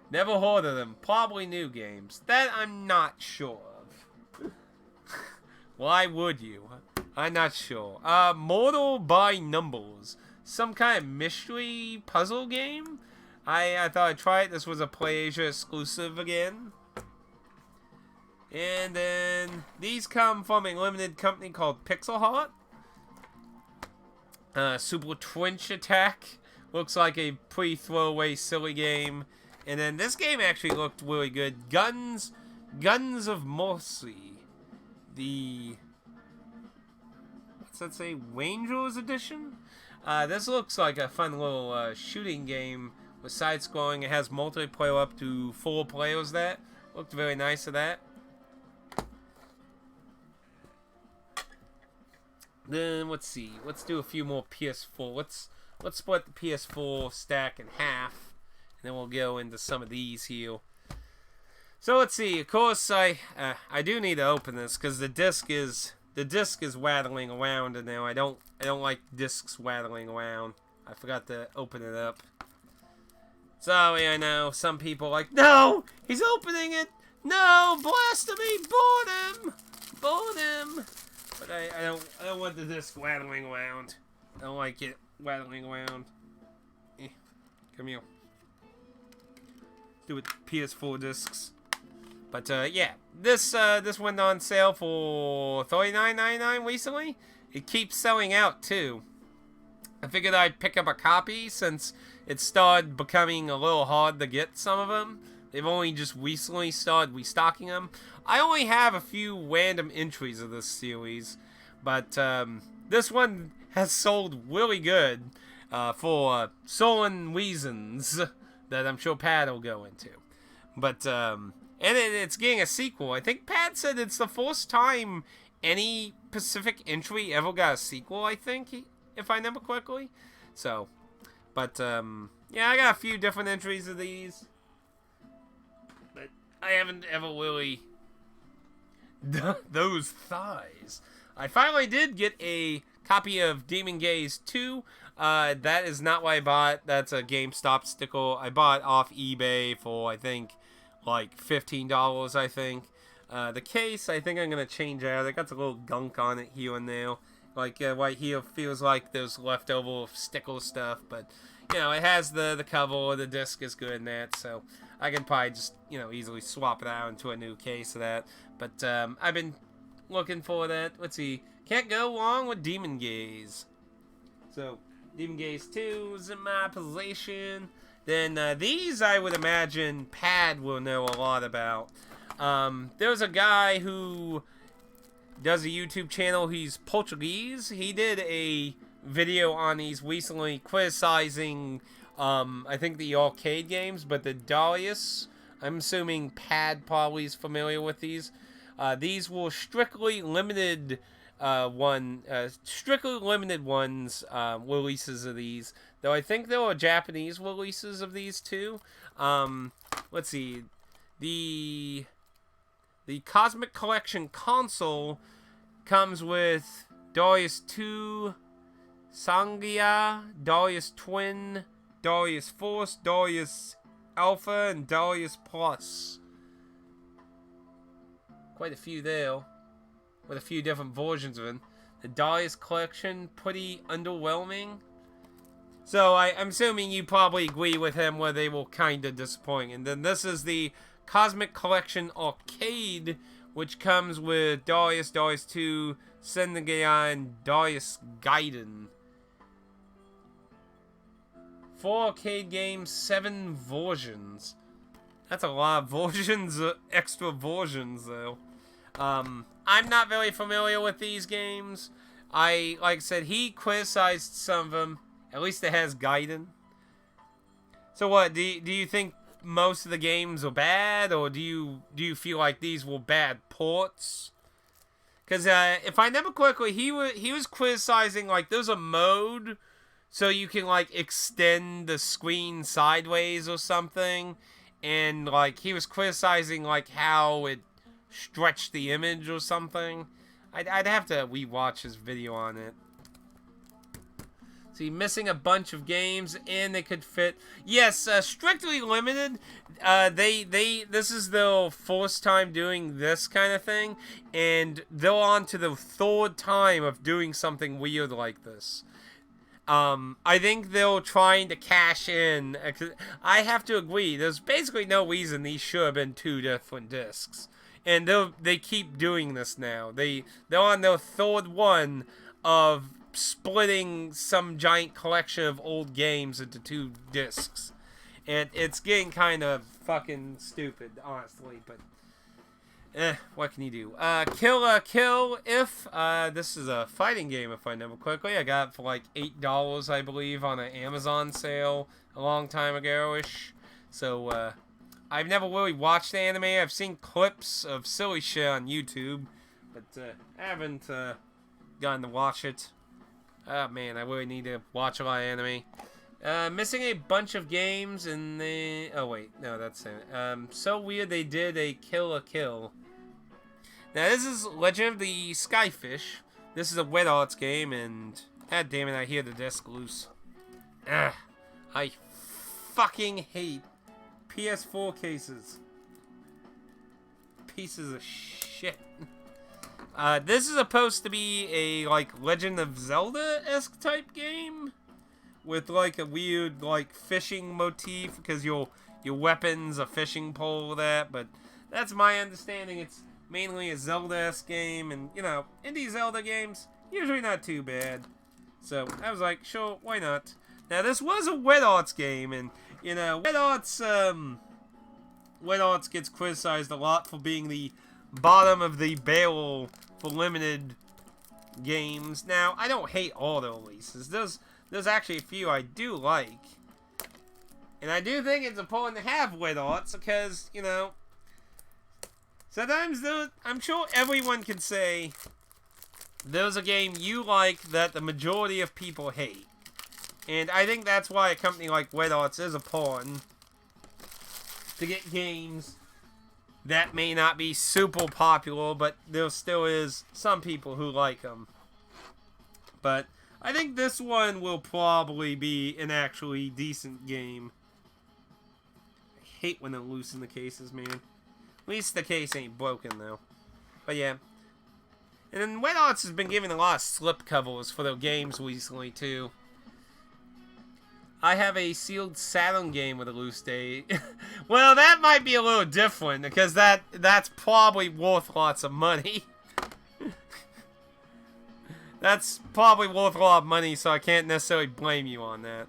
Never heard of them. Probably new games. That I'm not sure of. Why would you? I'm not sure. Mortal by Numbers. Some kind of mystery puzzle game? I thought I'd try it. This was a Play Asia exclusive again. And then these come from a limited company called Pixel Heart. Super Twinch Attack. Looks like a pretty throwaway silly game. And then this game actually looked really good. Guns of Mercy. What's that say? Rangers Edition? This looks like a fun little shooting game with side-scrolling. It has multiplayer up to 4 players. That looked very nice of that. Then let's see. Let's do a few more PS4. Let's split the PS4 stack in half, and then we'll go into some of these here. So let's see. Of course, I do need to open this because the disc is rattling around in there. I don't like discs rattling around. I forgot to open it up. Sorry, I know some people are like, no, he's opening it. No, blasphemy, board him. But I don't want the disc rattling around. I don't like it rattling around. Come here. Do it PS4 discs. But yeah, this went on sale for $39.99 recently. It keeps selling out too. I figured I'd pick up a copy since it started becoming a little hard to get some of them. They've only just recently started restocking them. I only have a few random entries of this series, but this one has sold really good for stolen reasons that I'm sure Pat will go into. But and it's getting a sequel. I think Pat said it's the first time any Pacific entry ever got a sequel, I think, if I remember correctly. So, but yeah, I got a few different entries of these. But I haven't ever really done those thighs. I finally did get a copy of Demon Gaze 2. That is not what I bought. That's a GameStop sticker. I bought off eBay for, I think, like $15, I think. The case, I think I'm going to change out. It got a little gunk on it here and there. Like, right here feels like there's leftover sticker stuff. But, you know, it has the cover. The disc is good in that. So, I can probably just, you know, easily swap it out into a new case of that. But, I've been looking for that. Let's see. Can't go wrong with Demon Gaze. So, Demon Gaze 2 is in my possession. Then these, I would imagine, Pad will know a lot about. There's a guy who does a YouTube channel. He's Portuguese. He did a video on these recently criticizing, I think, the arcade games, but the Darius. I'm assuming Pad probably is familiar with these. These were strictly limited strictly limited ones, releases of these. Though I think there were Japanese releases of these too. Let's see. The Cosmic Collection console comes with Darius 2, Sangia, Darius Twin, Darius Force, Darius Alpha, and Darius Plus. Quite a few there, with a few different versions of it. The Darius Collection, pretty underwhelming. So I'm assuming you probably agree with him where they were kind of disappointing. And then this is the Cosmic Collection Arcade, which comes with Darius, Darius 2, Sendigai, and Darius Gaiden. 4 arcade games, 7 versions. That's a lot of versions, extra versions, though. I'm not very familiar with these games. Like I said, he criticized some of them. At least it has Gaiden. So what, do you think most of the games are bad, or do you feel like these were bad ports? Because if I remember correctly, he was criticizing, like, there's a mode so you can, like, extend the screen sideways or something, and, like, he was criticizing, like, how it stretched the image or something. I'd have to rewatch his video on it. See, missing a bunch of games, and they could fit. Yes, Strictly Limited. This is their first time doing this kind of thing, and they're on to the 3rd time of doing something weird like this. I think they're trying to cash in. I have to agree. There's basically no reason these should have been 2 different discs. And they keep doing this now. They're on their 3rd one of splitting some giant collection of old games into 2 discs. And it's getting kind of fucking stupid, honestly. But, what can you do? Kill If. This is a fighting game, if I remember correctly. I got it for like $8, I believe, on an Amazon sale a long time ago-ish. So, I've never really watched the anime. I've seen clips of silly shit on YouTube, but I haven't gotten to watch it. Oh man, I really need to watch a lot of anime. Missing a bunch of games in the... Oh wait, no, that's it. So weird they did a Kill. Now this is Legend of the Skyfish. This is a Wet Arts game, and... God damn it, I hear the disc loose. Ugh, I fucking hate PS4 cases. Pieces of shit. This is supposed to be a, like, Legend of Zelda-esque type game. With, like, a weird, like, fishing motif. Because your weapon's a fishing pole, that. But that's my understanding. It's mainly a Zelda-esque game. And, you know, indie Zelda games, usually not too bad. So, I was like, sure, why not? Now, this was a Wet Arts game, and, you know, Wet Arts gets criticized a lot for being the bottom of the barrel for limited games. Now, I don't hate all the releases. There's actually a few I do like. And I do think it's important to have Wet Arts, because, you know, sometimes I'm sure everyone can say there's a game you like that the majority of people hate. And I think that's why a company like Wet Arts is important, to get games that may not be super popular, but there still is some people who like them. But I think this one will probably be an actually decent game. I hate when they loosen the cases, man. At least the case ain't broken, though. But yeah. And then Wet Arts has been giving a lot of slip covers for their games recently, too. I have a sealed Saturn game with a loose date. Well, that might be a little different, because that's probably worth lots of money. That's probably worth a lot of money, so I can't necessarily blame you on that.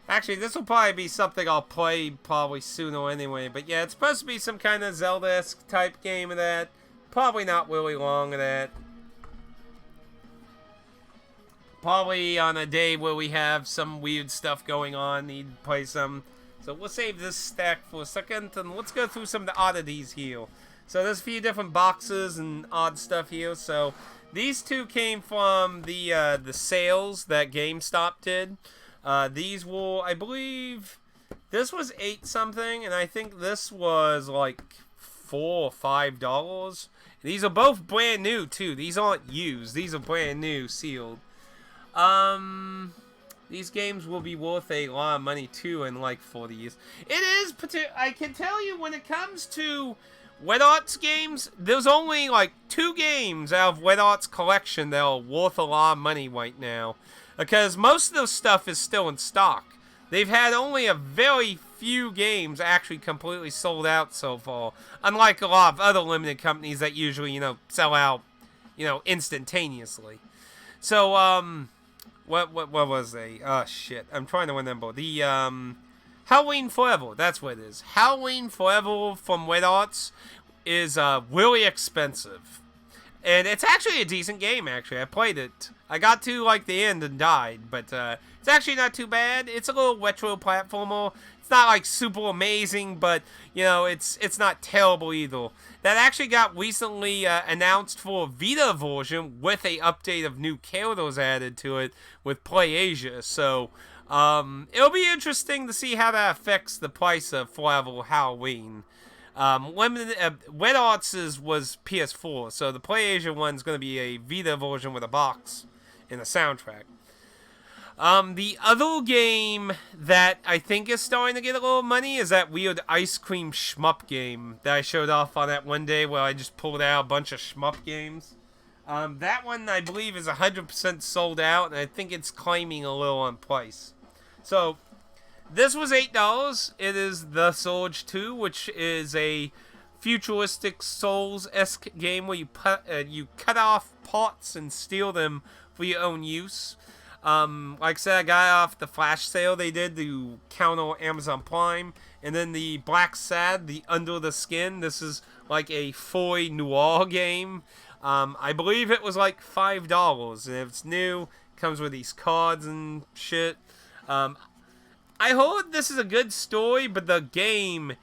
Actually, this will probably be something I'll play probably sooner anyway. But yeah, it's supposed to be some kind of Zelda-esque type game of that. Probably not really long of that. Probably on a day where we have some weird stuff going on, need to play some. So we'll save this stack for a second, and let's go through some of the oddities here. So there's a few different boxes and odd stuff here. So these two came from the sales that GameStop did. These were, I believe, this was $8 something, and I think this was like $4 or $5. These are both brand new too. These aren't used. These are brand new, sealed. These games will be worth a lot of money too in like 40 years. It is, I can tell you, when it comes to Wet Arts games, there's only like 2 games out of Wet Arts collection that are worth a lot of money right now. Because most of the stuff is still in stock. They've had only a very few games actually completely sold out so far. Unlike a lot of other limited companies that usually, you know, sell out, you know, instantaneously. So, what was they? Oh shit, I'm trying to remember. The Halloween Forever. That's what it is. Halloween Forever from Red Arts is really expensive. And it's actually a decent game, actually. I played it. I got to, like, the end and died. But it's actually not too bad. It's a little retro platformer. It's not, like, super amazing, but, you know, it's not terrible either. That actually got recently announced for a Vita version with a update of new characters added to it with Play Asia. So, it'll be interesting to see how that affects the price of Forever Halloween. Red Arts was PS4, so the Play Asia one's going to be a Vita version with a box and a soundtrack. The other game that I think is starting to get a little money is that weird ice cream shmup game that I showed off on that one day where I just pulled out a bunch of shmup games. That one, I believe, is 100% sold out, and I think it's climbing a little on price. So, this was $8. It is The Surge 2, which is a futuristic Souls-esque game where you cut off parts and steal them for your own use. Like I said, I got off the flash sale they did to counter Amazon Prime. And then the Black Sad, the Under the Skin. This is like a Foy Noir game. I believe it was like $5. And if it's new, it comes with these cards and shit. I heard this is a good story, but the game,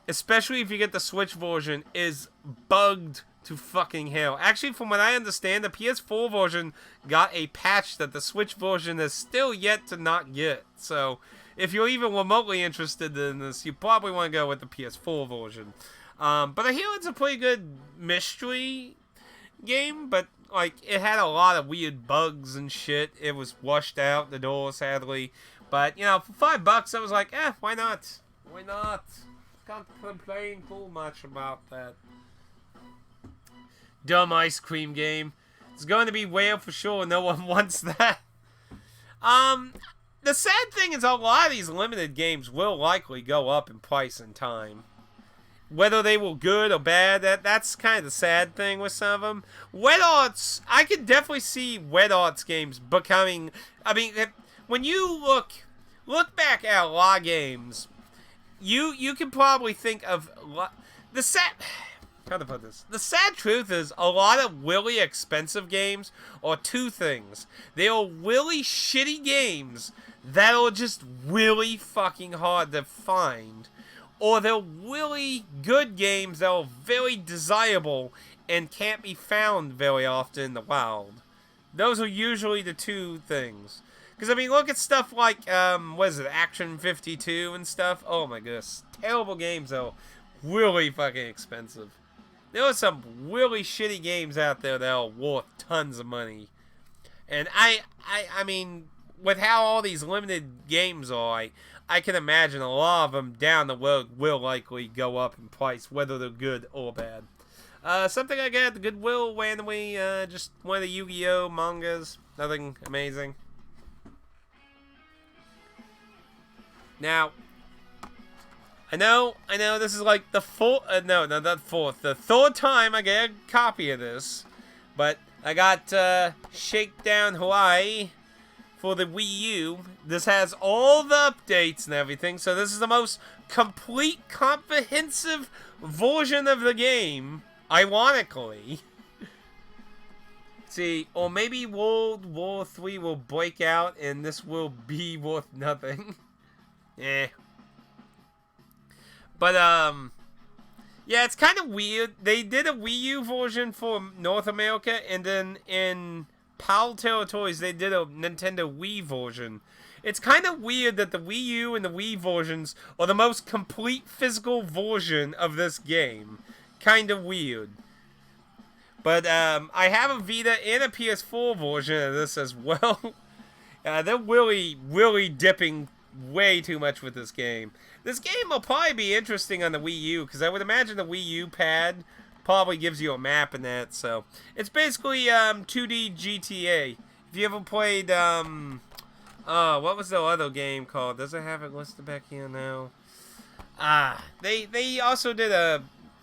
especially if you get the Switch version, is bugged to fucking hell. Actually, from what I understand, the PS4 version got a patch that the Switch version is still yet to not get. So, if you're even remotely interested in this, you probably want to go with the PS4 version. But I hear it's a pretty good mystery game, but like it had a lot of weird bugs and shit. It was washed out the door, sadly. But, you know, for $5, I was like, why not? Why not? Can't complain too much about that. Dumb ice cream game. It's going to be whale for sure. No one wants that. The sad thing is a lot of these limited games will likely go up in price in time. Whether they were good or bad, that's kind of the sad thing with some of them. Red Arts, I could definitely see Red Arts games becoming... I mean... When you look back at a lot of games, you can probably think of the sad. How to put this? The sad truth is, a lot of really expensive games are two things. They are really shitty games that are just really fucking hard to find, or they're really good games that are very desirable and can't be found very often in the wild. Those are usually the two things. Because, I mean, look at stuff like, what is it, Action 52 and stuff. Oh, my goodness. Terrible games, though. Really fucking expensive. There are some really shitty games out there that are worth tons of money. And I mean, with how all these limited games are, I can imagine a lot of them down the road will likely go up in price, whether they're good or bad. Something I got at the Goodwill randomly, just one of the Yu-Gi-Oh! Mangas. Nothing amazing. Now, I know this is like the the third time I get a copy of this, but I got Shakedown Hawaii for the Wii U. This has all the updates and everything, so this is the most complete, comprehensive version of the game, ironically. See, or maybe World War III will break out and this will be worth nothing. But, yeah, it's kind of weird. They did a Wii U version for North America, and then in PAL territories, they did a Nintendo Wii version. It's kind of weird that the Wii U and the Wii versions are the most complete physical version of this game. Kind of weird. But, I have a Vita and a PS4 version of this as well. They're really, really dipping way too much with this game. This game will probably be interesting on the Wii U, because I would imagine the Wii U pad probably gives you a map in that, so. It's basically, 2D GTA. If you ever played, what was the other game called? Does it have it listed back here now? They also did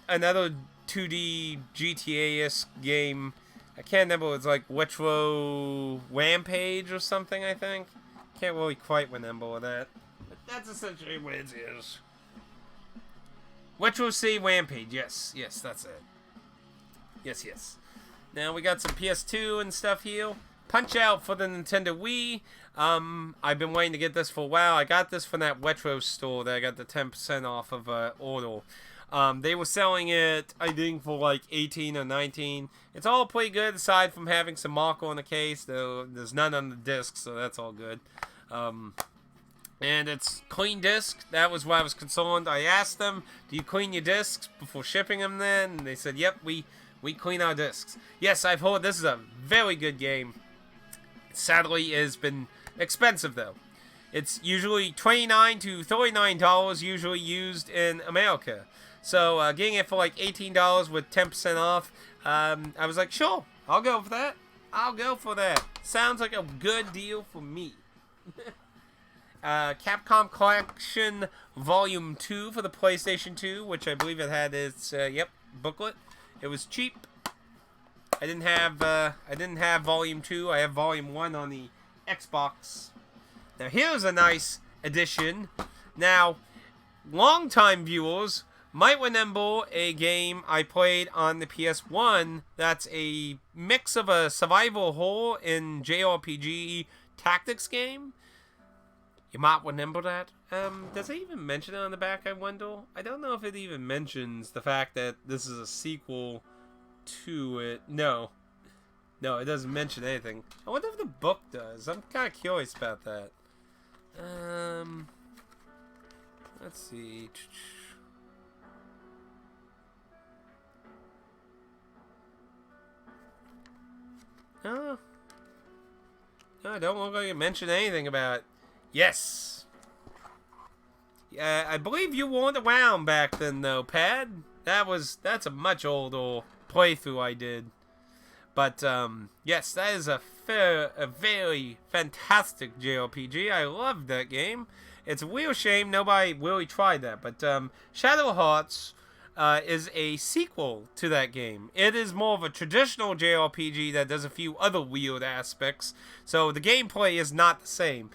another 2D GTA-esque game I can't remember. It's like Retro Rampage or something, I think. Can't really quite remember that. But that's essentially what it is. Retro C Rampage. Yes, that's it. Yes. Now we got some PS2 and stuff here. Punch Out for the Nintendo Wii. I've been waiting to get this for a while. I got this from that retro store that I got the 10% off of order. They were selling it, I think, for like 18 or 19. It's all pretty good aside from having some marker on the case, though there's none on the disc, so that's all good. And it's clean disc. That was why I was concerned. I asked them, do you clean your discs before shipping them then? And they said, yep, we clean our discs. Yes, I've heard this is a very good game. Sadly, it has been expensive, though. It's usually $29 to $39 usually used in America. So, getting it for like $18 with 10% off, I was like, sure, I'll go for that. Sounds like a good deal for me. Capcom Collection Volume 2 for the PlayStation 2, which I believe it had its, booklet. It was cheap. I didn't have Volume 2. I have Volume 1 on the Xbox. Now, here's a nice addition. Now, longtime viewers might remember a game I played on the PS1 that's a mix of a survival horror and JRPG tactics game. You might remember that. Does it even mention it on the back, I wonder? I don't know if it even mentions the fact that this is a sequel to it. No, it doesn't mention anything. I wonder if the book does. I'm kind of curious about that. Let's see. No, I don't look like it mentioned anything about it. Yes. Yeah, I believe you weren't around back then, though, Pad. That's a much older playthrough I did. But, yes, that is a very fantastic JRPG. I loved that game. It's a real shame nobody really tried that. But, Shadow Hearts is a sequel to that game. It is more of a traditional JRPG that does a few other weird aspects. So, the gameplay is not the same.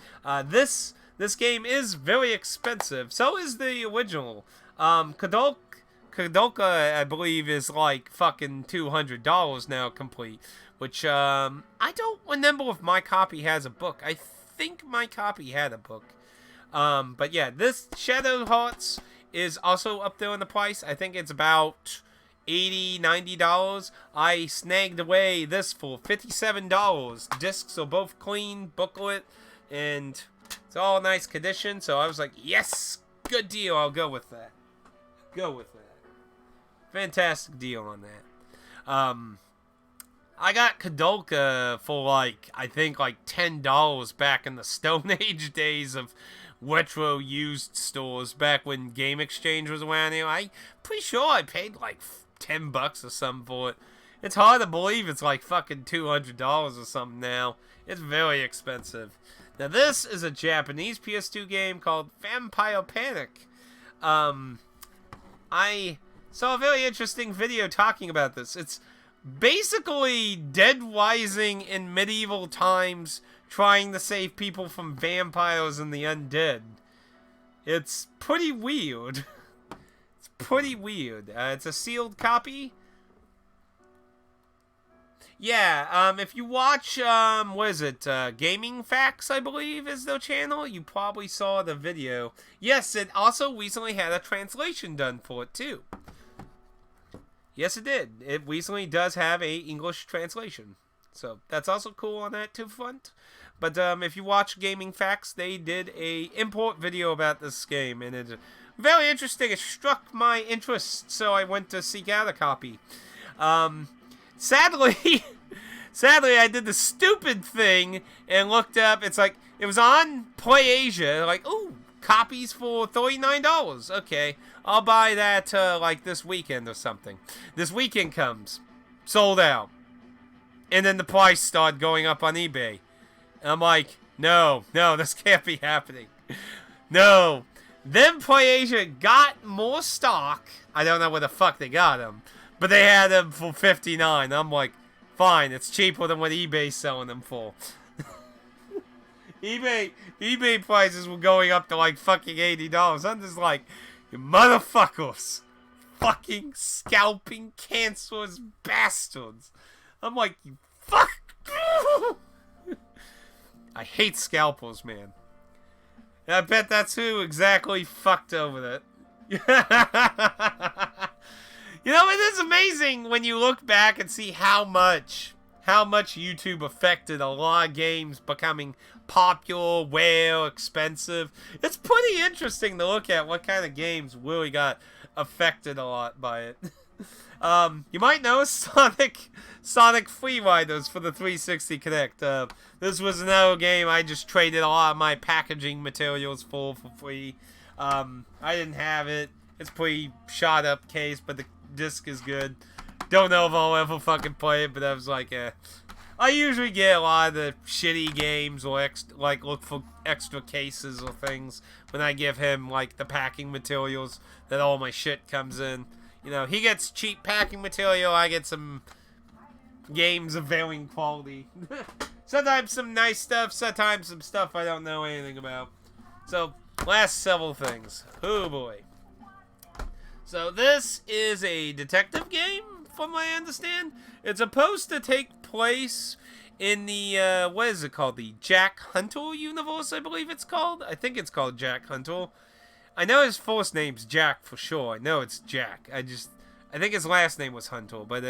This game is very expensive. So is the original. Kadoka, I believe, is like fucking $200 now complete. Which, I don't remember if my copy has a book. I think my copy had a book. But yeah, this Shadow Hearts is also up there in the price. I think it's about $80, $90. I snagged away this for $57. Discs are both clean, booklet, and it's all nice condition. So I was like, yes, good deal. I'll go with that. Fantastic deal on that. I got Kadoka for I think $10 back in the Stone Age days of retro used stores back when Game Exchange was around here. I'm pretty sure I paid $10 or something for it. It's hard to believe it's fucking $200 or something now. It's very expensive. Now this is a Japanese PS2 game called Vampire Panic. I saw a very interesting video talking about this. It's basically Dead Rising in medieval times, trying to save people from vampires and the undead. It's pretty weird. It's a sealed copy. Yeah, if you watch, Gaming Facts, I believe, is their channel, you probably saw the video. Yes, it also recently had a translation done for it, too. Yes, it did. It recently does have a English translation. So, that's also cool on that, too, front. But, if you watch Gaming Facts, they did a import video about this game, and it's very interesting. It struck my interest, so I went to seek out a copy. Sadly, I did the stupid thing and looked up. It's it was on PlayAsia. Ooh, copies for $39. Okay, I'll buy that this weekend or something. This weekend comes, sold out, and then the price started going up on eBay. And I'm like, no, this can't be happening. No. Then PlayAsia got more stock. I don't know where the fuck they got them, but they had them for $59. I'm like, Fine, it's cheaper than what eBay's selling them for. eBay prices were going up to like fucking $80. I'm just like, you motherfuckers. Fucking scalping cancerous bastards. I'm like, you fuck. I hate scalpels, man. And I bet that's who exactly fucked over it. You know, it is amazing when you look back and see how much YouTube affected a lot of games becoming popular, well, expensive. It's pretty interesting to look at what kind of games really got affected a lot by it. You might know Sonic Free Riders for the 360 Connect. This was another game I just traded a lot of my packaging materials for free. I didn't have it. It's pretty shot up case, but the disc is good. Don't know if I'll ever fucking play it, but I was like, I usually get a lot of the shitty games or look for extra cases or things when I give him like the packing materials that all my shit comes in. You know, he gets cheap packing material, I get some games of varying quality. Sometimes some nice stuff, sometimes some stuff I don't know anything about. So, last several things. Oh boy. So this is a detective game, from what I understand. It's supposed to take place in the, what is it called? The Jack Hunter universe, I believe it's called. I think it's called Jack Hunter. I know his first name's Jack for sure. I know it's Jack. I think his last name was Hunter. But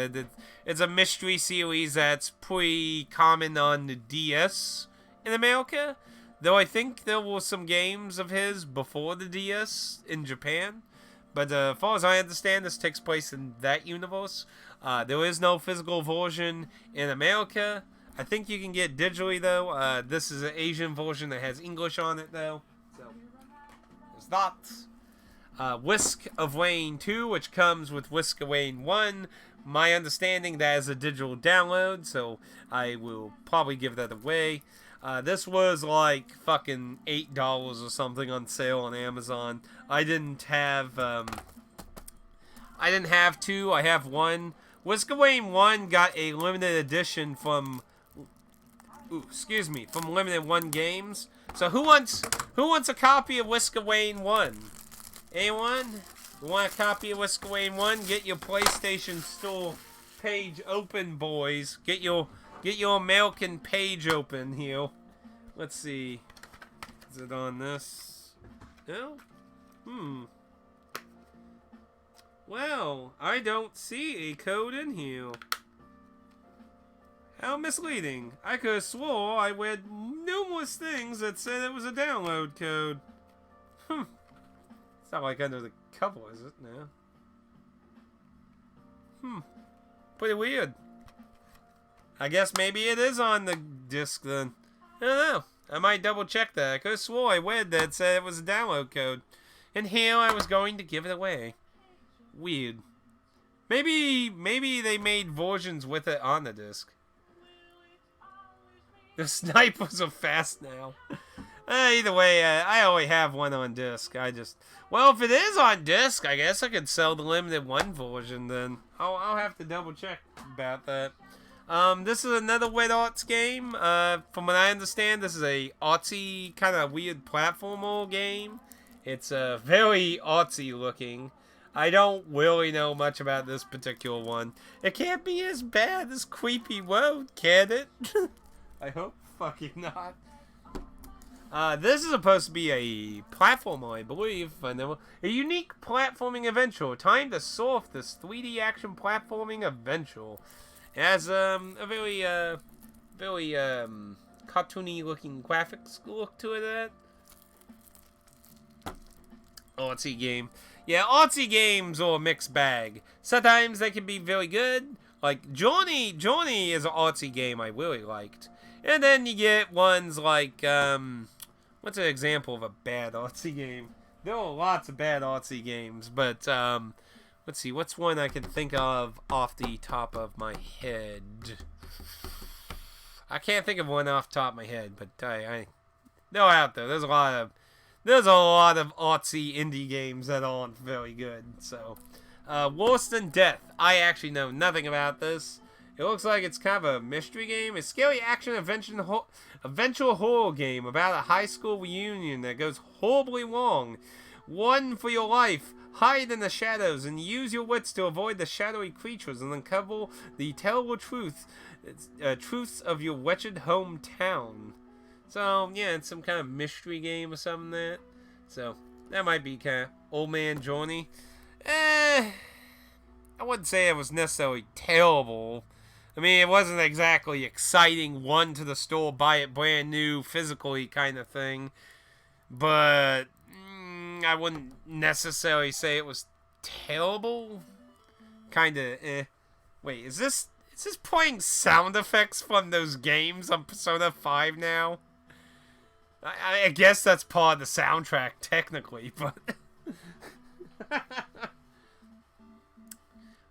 it's a mystery series that's pretty common on the DS in America. Though I think there were some games of his before the DS in Japan. But as far as I understand, this takes place in that universe. There is no physical version in America. I think you can get digitally, though. This is an Asian version that has English on it, though. So, there's that. Whisk of Wayne 2, which comes with Whisk of Wayne 1. My understanding, that is a digital download, so I will probably give that away. This was like fucking $8 or something on sale on Amazon. I didn't have two. I have one. Whisk of Wayne 1 got a limited edition from Limited One Games. So who wants a copy of Whisk of Wayne 1? Anyone? You want a copy of Whisk of Wayne 1? Get your PlayStation Store page open, boys. Get your American page open here. Let's see. Is it on this? No? Well, I don't see a code in here. How misleading. I could have swore I read numerous things that said it was a download code. It's not like under the cover, is it? No. Pretty weird. I guess maybe it is on the disc then. I don't know. I might double check that. I could have swore I read that said it was a download code. And here I was going to give it away. Weird. Maybe they made versions with it on the disc. The snipers are fast now. Either way, I already have one on disc. Well, if it is on disc, I guess I could sell the limited one version then. I'll have to double check about that. This is another Wet Arts game. From what I understand, this is a artsy, kind of weird platformer game. It's very artsy looking. I don't really know much about this particular one. It can't be as bad as Creepy Road, can it? I hope fucking not. This is supposed to be a platformer, I believe. A unique platforming adventure. Time to surf this 3D action platforming adventure. It has a very cartoony looking graphics look to it. Artsy game. Yeah, artsy games are a mixed bag. Sometimes they can be very good. Like Journey is an artsy game I really liked. And then you get ones like, what's an example of a bad artsy game? There are lots of bad artsy games, but, let's see, what's one I can think of off the top of my head? I can't think of one off the top of my head, but they're out there. There's a lot of artsy indie games that aren't very good, so. Worse Than Death. I actually know nothing about this. It looks like it's kind of a mystery game. A scary action eventual horror game about a high school reunion that goes horribly wrong. Run for your life. Hide in the shadows and use your wits to avoid the shadowy creatures and uncover the terrible truths of your wretched hometown. So, yeah, it's some kind of mystery game or something like that. So, that might be kind of old man Journey. I wouldn't say it was necessarily terrible. I mean, it wasn't exactly exciting, run to the store, buy it brand new, physically kind of thing. But I wouldn't necessarily say it was terrible. Kind of, Wait, is this playing sound effects from those games on Persona 5 now? I guess that's part of the soundtrack, technically, but...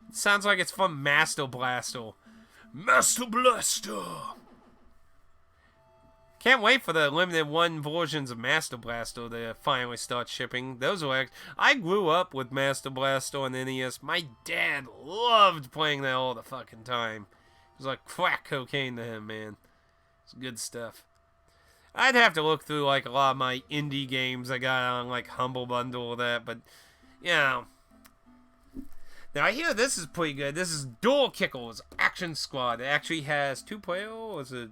It sounds like it's from Master Blaster. Master Blaster! Can't wait for the limited one versions of Master Blaster to finally start shipping. Those were I grew up with Master Blaster on NES. My dad loved playing that all the fucking time. It was like crack cocaine to him, man. It's good stuff. I'd have to look through like a lot of my indie games I got on like Humble Bundle or that, but you know. Now I hear this is pretty good. This is Dual Kickles Action Squad. It actually has 2-player, or is it?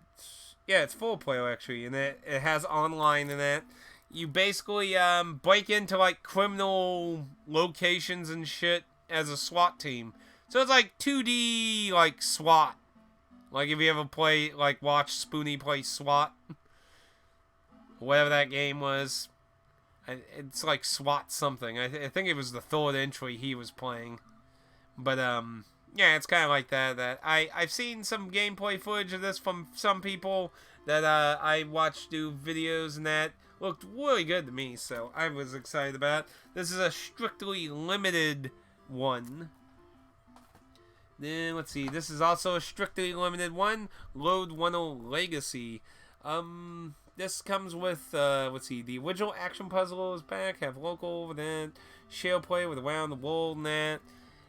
Yeah, it's 4-player actually, and it has online in that. You basically break into like criminal locations and shit as a SWAT team. So it's like 2D like SWAT. Like if you ever watch Spoonie play SWAT, whatever that game was. It's like SWAT something. I think it was the third entry he was playing. But, yeah, it's kind of like that. I've seen some gameplay footage of this from some people that I watched do videos, and that looked really good to me, so I was excited about it. This is a strictly limited one. Then, let's see, this is also a strictly limited one, Load 10 Legacy. This comes with, let's see, the original action puzzle is back, have local event, share play with around the world and that.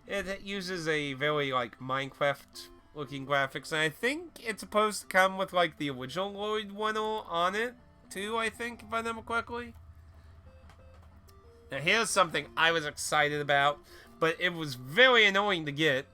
It uses a very, like, Minecraft-looking graphics, and I think it's supposed to come with, like, the original Lloyd Winner on it, too, I think, if I remember correctly. Now, here's something I was excited about, but it was very annoying to get.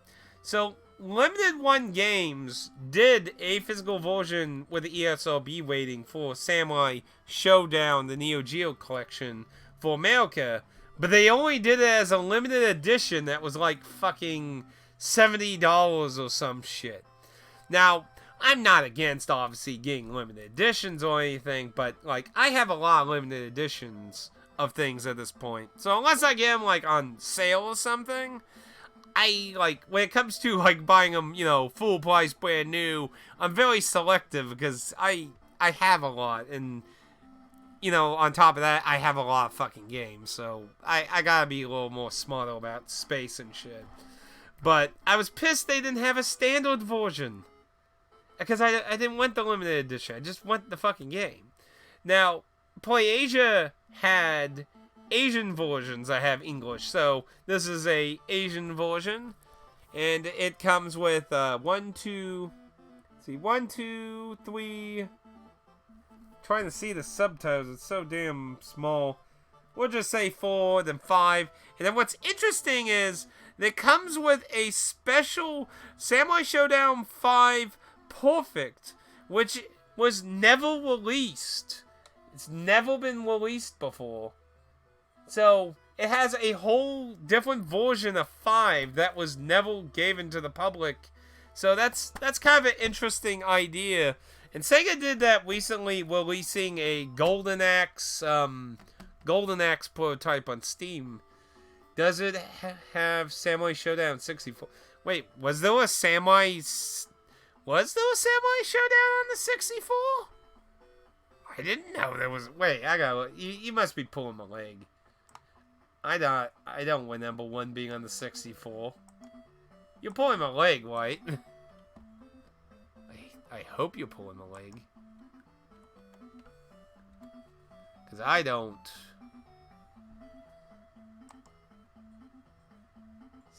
So, Limited One Games did a physical version with the ESRB rating for Samurai Showdown, the Neo Geo collection, for America. But they only did it as a limited edition that was like fucking $70 or some shit. Now, I'm not against obviously getting limited editions or anything, but like I have a lot of limited editions of things at this point. So unless I get them like on sale or something, I like when it comes to like buying them, you know, full price brand new, I'm very selective because I have a lot, and you know, on top of that, I have a lot of fucking games, so I gotta be a little more smarter about space and shit. But I was pissed they didn't have a standard version, because I didn't want the limited edition, I just want the fucking game. Now, PlayAsia had Asian versions that have English, so this is a Asian version, and it comes with 1, 2, 3... Trying to see the subtitles, it's so damn small. We'll just say 4, then 5. And then what's interesting is that it comes with a special Samurai Showdown 5 Perfect, which was never released. It's never been released before. So it has a whole different version of 5 that was never given to the public. So that's kind of an interesting idea. And Sega did that recently, releasing a Golden Axe prototype on Steam. Does it have Samurai Showdown 64? Wait, was there a Samurai Showdown on the 64? I didn't know there was. Wait, I got. You must be pulling my leg. I don't remember one being on the 64. You're pulling my leg, White. I hope you're pulling my leg. Because I don't.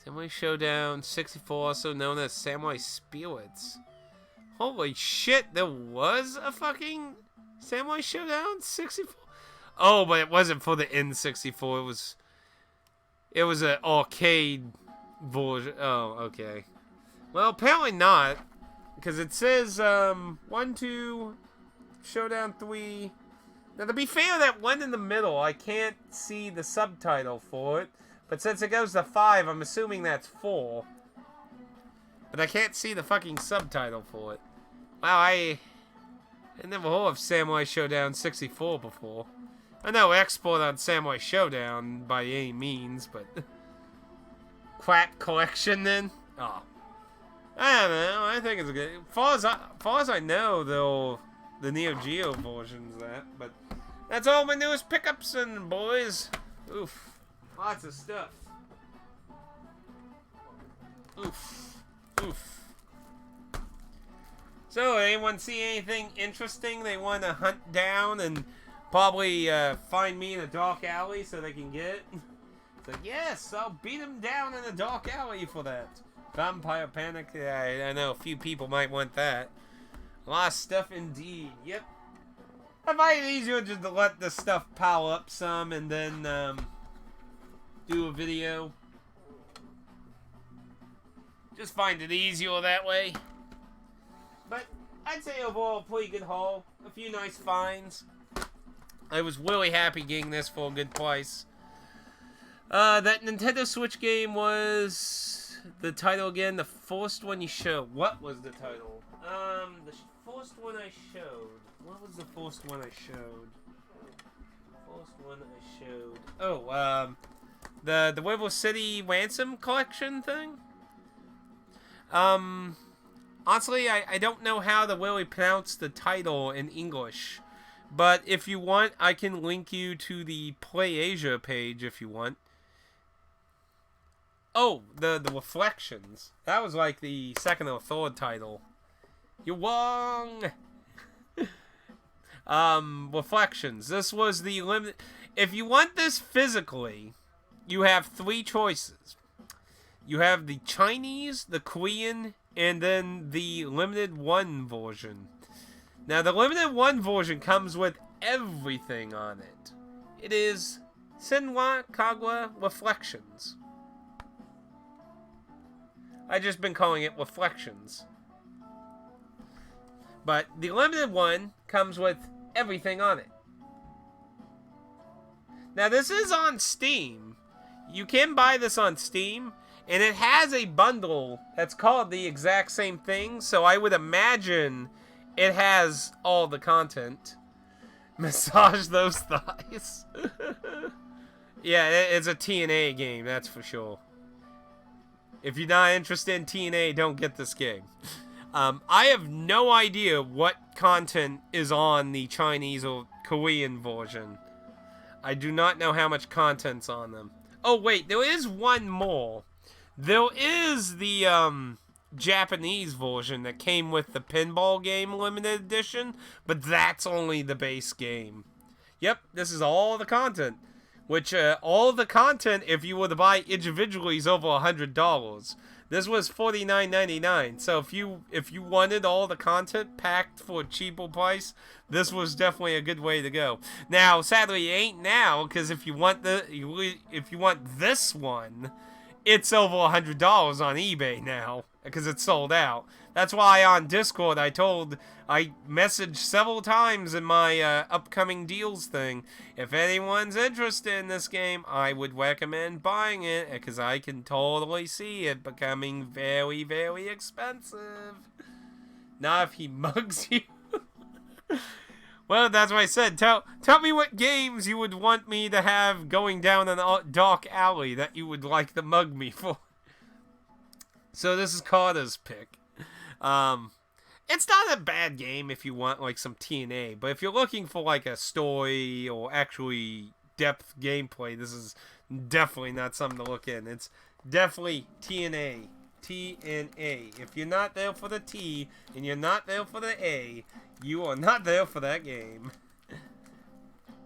Samurai Showdown 64, also known as Samurai Spirits. Holy shit, there was a fucking Samurai Showdown 64? Oh, but it wasn't for the N64. It was an arcade version. Oh, okay. Well, apparently not, because it says 1, 2, Showdown 3. Now, to be fair, that one in the middle, I can't see the subtitle for it. But since it goes to 5, I'm assuming that's 4. But I can't see the fucking subtitle for it. Wow, I never heard of Samurai Showdown 64 before. I know export on Samurai Showdown by any means, but... Crap collection, then? Oh. I don't know, I think it's good. Far as I know, though, the Neo Geo version's that, but... That's all my newest pickups, and boys. Oof. Lots of stuff. Oof. Oof. So, anyone see anything interesting they want to hunt down and probably find me in a dark alley so they can get it? It's like, yes, I'll beat them down in a dark alley for that. Vampire Panic, I know a few people might want that. A lot of stuff indeed, yep. I find it easier just to let the stuff pile up some and then do a video. Just find it easier that way. But I'd say overall, pretty good haul. A few nice finds. I was really happy getting this for a good price. That Nintendo Switch game was the title again. The first one you showed. What was the title? The first one I showed. What was the first one I showed? Oh, the River City Ransom Collection thing? Honestly, I don't know how to really pronounce the title in English. But if you want, I can link you to the Play Asia page if you want. Oh, the Reflections. That was like the second or third title. You're wrong! Reflections. This was the limited... If you want this physically, you have 3 choices. You have the Chinese, the Korean, and then the limited 1 version. Now, the limited 1 version comes with everything on it. It is Senwa Kagura Reflections. I just been calling it Reflections. But the limited 1 comes with everything on it. Now, this is on Steam. You can buy this on Steam. And it has a bundle that's called the exact same thing. So I would imagine it has all the content. Massage those thighs. Yeah, it's a TNA game, that's for sure. If you're not interested in TNA, don't get this game. I have no idea what content is on the Chinese or Korean version. I do not know how much content's on them. Oh, wait, there is one more. There is the Japanese version that came with the pinball game limited edition, but that's only the base game. Yep, this is all the content. Which, all the content, if you were to buy individually, is over $100. This was $49.99. So if you wanted all the content packed for a cheaper price, this was definitely a good way to go. Now, sadly, it ain't now, because if you want this one, it's over $100 on eBay now, because it's sold out. That's why on Discord I messaged several times in my upcoming deals thing. If anyone's interested in this game, I would recommend buying it, because I can totally see it becoming very, very expensive. Not if he mugs you. Well, that's what I said. Tell me what games you would want me to have going down a dark alley that you would like to mug me for. So this is Carter's pick. It's not a bad game if you want like some TNA, but if you're looking for like a story or actually depth gameplay, this is definitely not something to look in. It's definitely TNA. TNA. If you're not there for the T and you're not there for the A, you are not there for that game.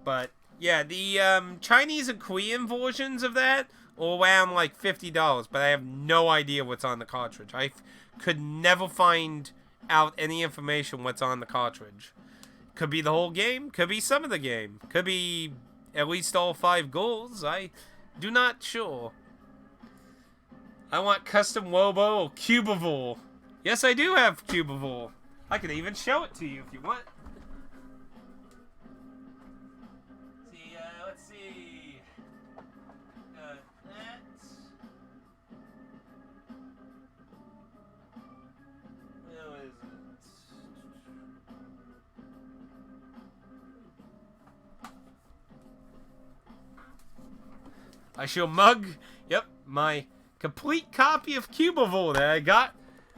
But Yeah, the Chinese and Korean versions of that are around like $50, but I have no idea what's on the cartridge. I could never find out any information what's on the cartridge. Could be the whole game, could be some of the game, could be at least all 5 goals. I do not sure. I want custom Wobo or Cubivore. Yes, I do have Cubivore. I could even show it to you if you want. Let's see. Got that. Where is it? I shall mug. Yep, my complete copy of Cubivore that I got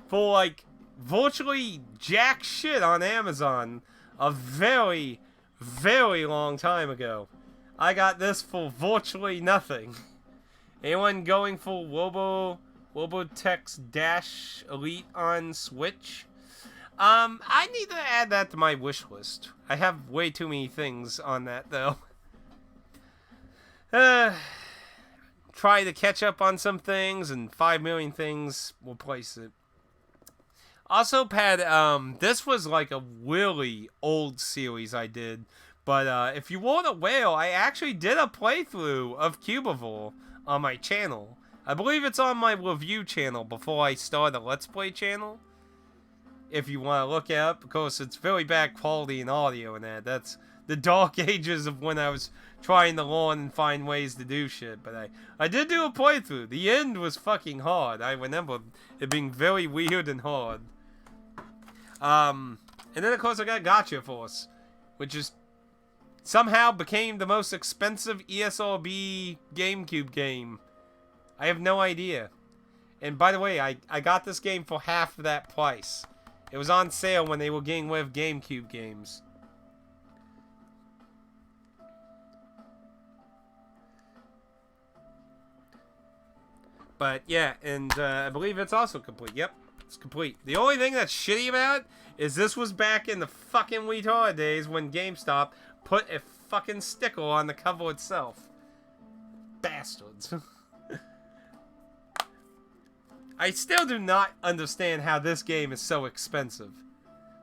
for like virtually jack shit on Amazon a very, very long time ago. I got this for virtually nothing. Anyone going for Wobotex Dash Elite on Switch? I need to add that to my wish list. I have way too many things on that though. Try to catch up on some things, and 5 million things will place it. Also, Pat, this was like a really old series I did, but if you weren't aware, I actually did a playthrough of Cubivore on my channel. I believe it's on my review channel before I start a Let's Play channel. If you want to look it up, of course, it's very bad quality in audio and that. That's the dark ages of when I was trying to learn and find ways to do shit. But I did do a playthrough. The end was fucking hard. I remember it being very weird and hard. And then, of course, I got Gotcha Force, which is somehow became the most expensive ESRB GameCube game. I have no idea. And by the way, I got this game for half of that price. It was on sale when they were getting rid of GameCube games. But yeah, and I believe it's also complete. Yep, it's complete. The only thing that's shitty about it is this was back in the fucking retard days when GameStop put a fucking sticker on the cover itself. Bastards. I still do not understand how this game is so expensive.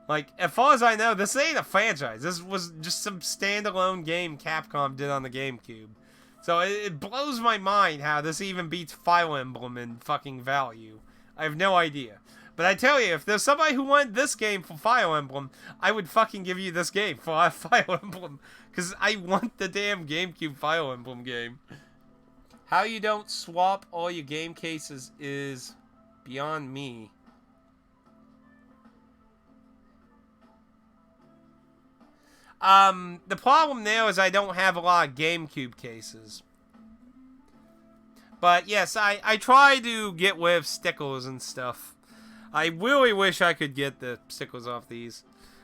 Like, as far as I know, this ain't a franchise. This was just some standalone game Capcom did on the GameCube. So it blows my mind how this even beats Fire Emblem in fucking value. I have no idea. But I tell you, if there's somebody who wanted this game for Fire Emblem, I would fucking give you this game for Fire Emblem. Because I want the damn GameCube Fire Emblem game. How you don't swap all your game cases is beyond me. The problem there is I don't have a lot of GameCube cases. But yes, I try to get rid of stickers and stuff. I really wish I could get the stickers off these.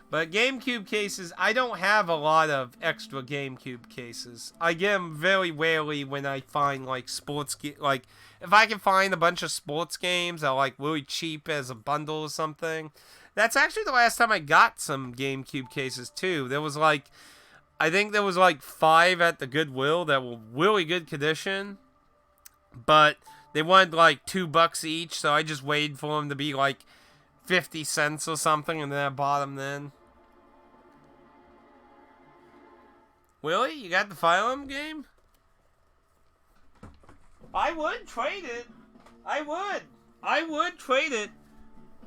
But GameCube cases, I don't have a lot of extra GameCube cases. I get them very rarely when I find like sports like if I can find a bunch of sports games that are like really cheap as a bundle or something. That's actually the last time I got some GameCube cases too. There was like, I think there was like 5 at the Goodwill that were really good condition, but they wanted like $2 each, so I just waited for them to be like 50 cents or something, and then I bought them then. Really? You got the Fire Emblem game? I would trade it. I would trade it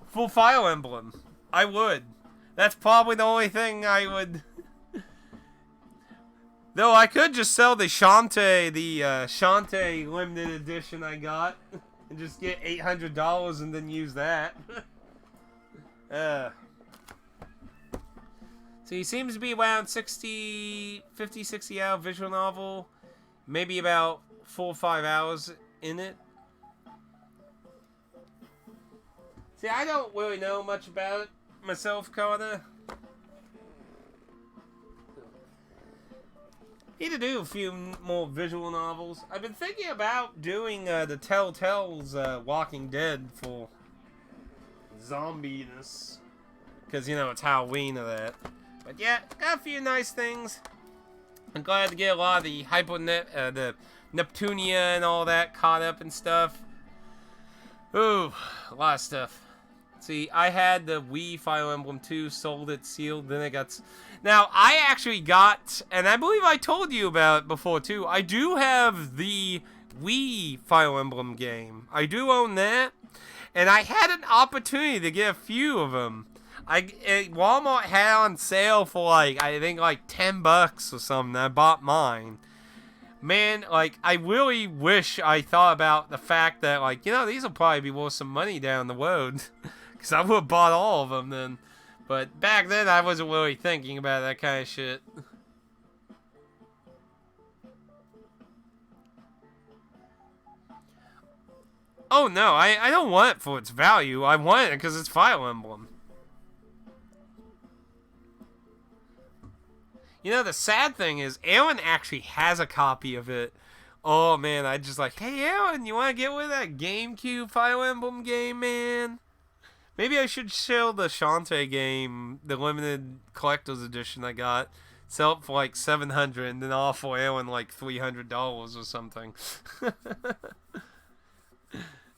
for Fire Emblem. I would. That's probably the only thing I would. Though I could just sell the Shantae, Shantae limited edition I got, and just get $800 and then use that. So he seems to be around 50, 60 hour visual novel. Maybe about 4 or 5 hours in it. See, I don't really know much about it myself, Carter. Need to do a few more visual novels. I've been thinking about doing the Telltale's Walking Dead for zombie-ness. Because, you know, it's Halloween of that. But yeah, got a few nice things. I'm glad to get a lot of the the Neptunia and all that caught up and stuff. Ooh, a lot of stuff. See, I had the Wii Fire Emblem 2, sold it, sealed, then it got... Now, I actually got, and I believe I told you about it before too, I do have the Wii Fire Emblem game. I do own that, and I had an opportunity to get a few of them. Walmart had on sale for like, I think like $10 or something. I bought mine. Man, like, I really wish I thought about the fact that, like, you know, these will probably be worth some money down the road. Because I would have bought all of them then. But back then, I wasn't really thinking about that kind of shit. Oh, no, I don't want it for its value. I want it because it's Fire Emblem. You know, the sad thing is, Aaron actually has a copy of it. Oh, man, I just like, hey, Aaron, you want to get with that GameCube Fire Emblem game, man? Maybe I should show the Shantae game, the limited collector's edition I got. Sell it for like $700 and then offer Aaron like $300 or something.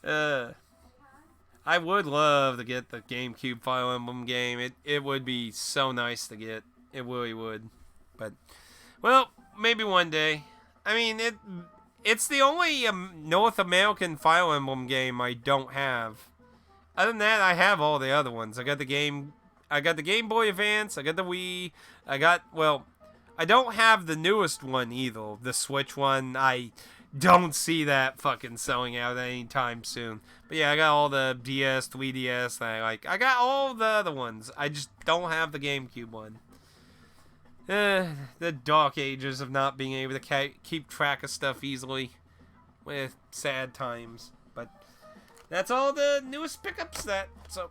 I would love to get the GameCube Fire Emblem game. It would be so nice to get. It really would. But, well, maybe one day. I mean, it's the only North American Fire Emblem game I don't have. Other than that, I have all the other ones. I got the Game Boy Advance. I got the Wii. I don't have the newest one either. The Switch one. I don't see that fucking selling out anytime soon. But yeah, I got all the DS, 3DS. I got all the other ones. I just don't have the GameCube one. The dark ages of not being able to keep track of stuff easily. With sad times. But that's all the newest pickups so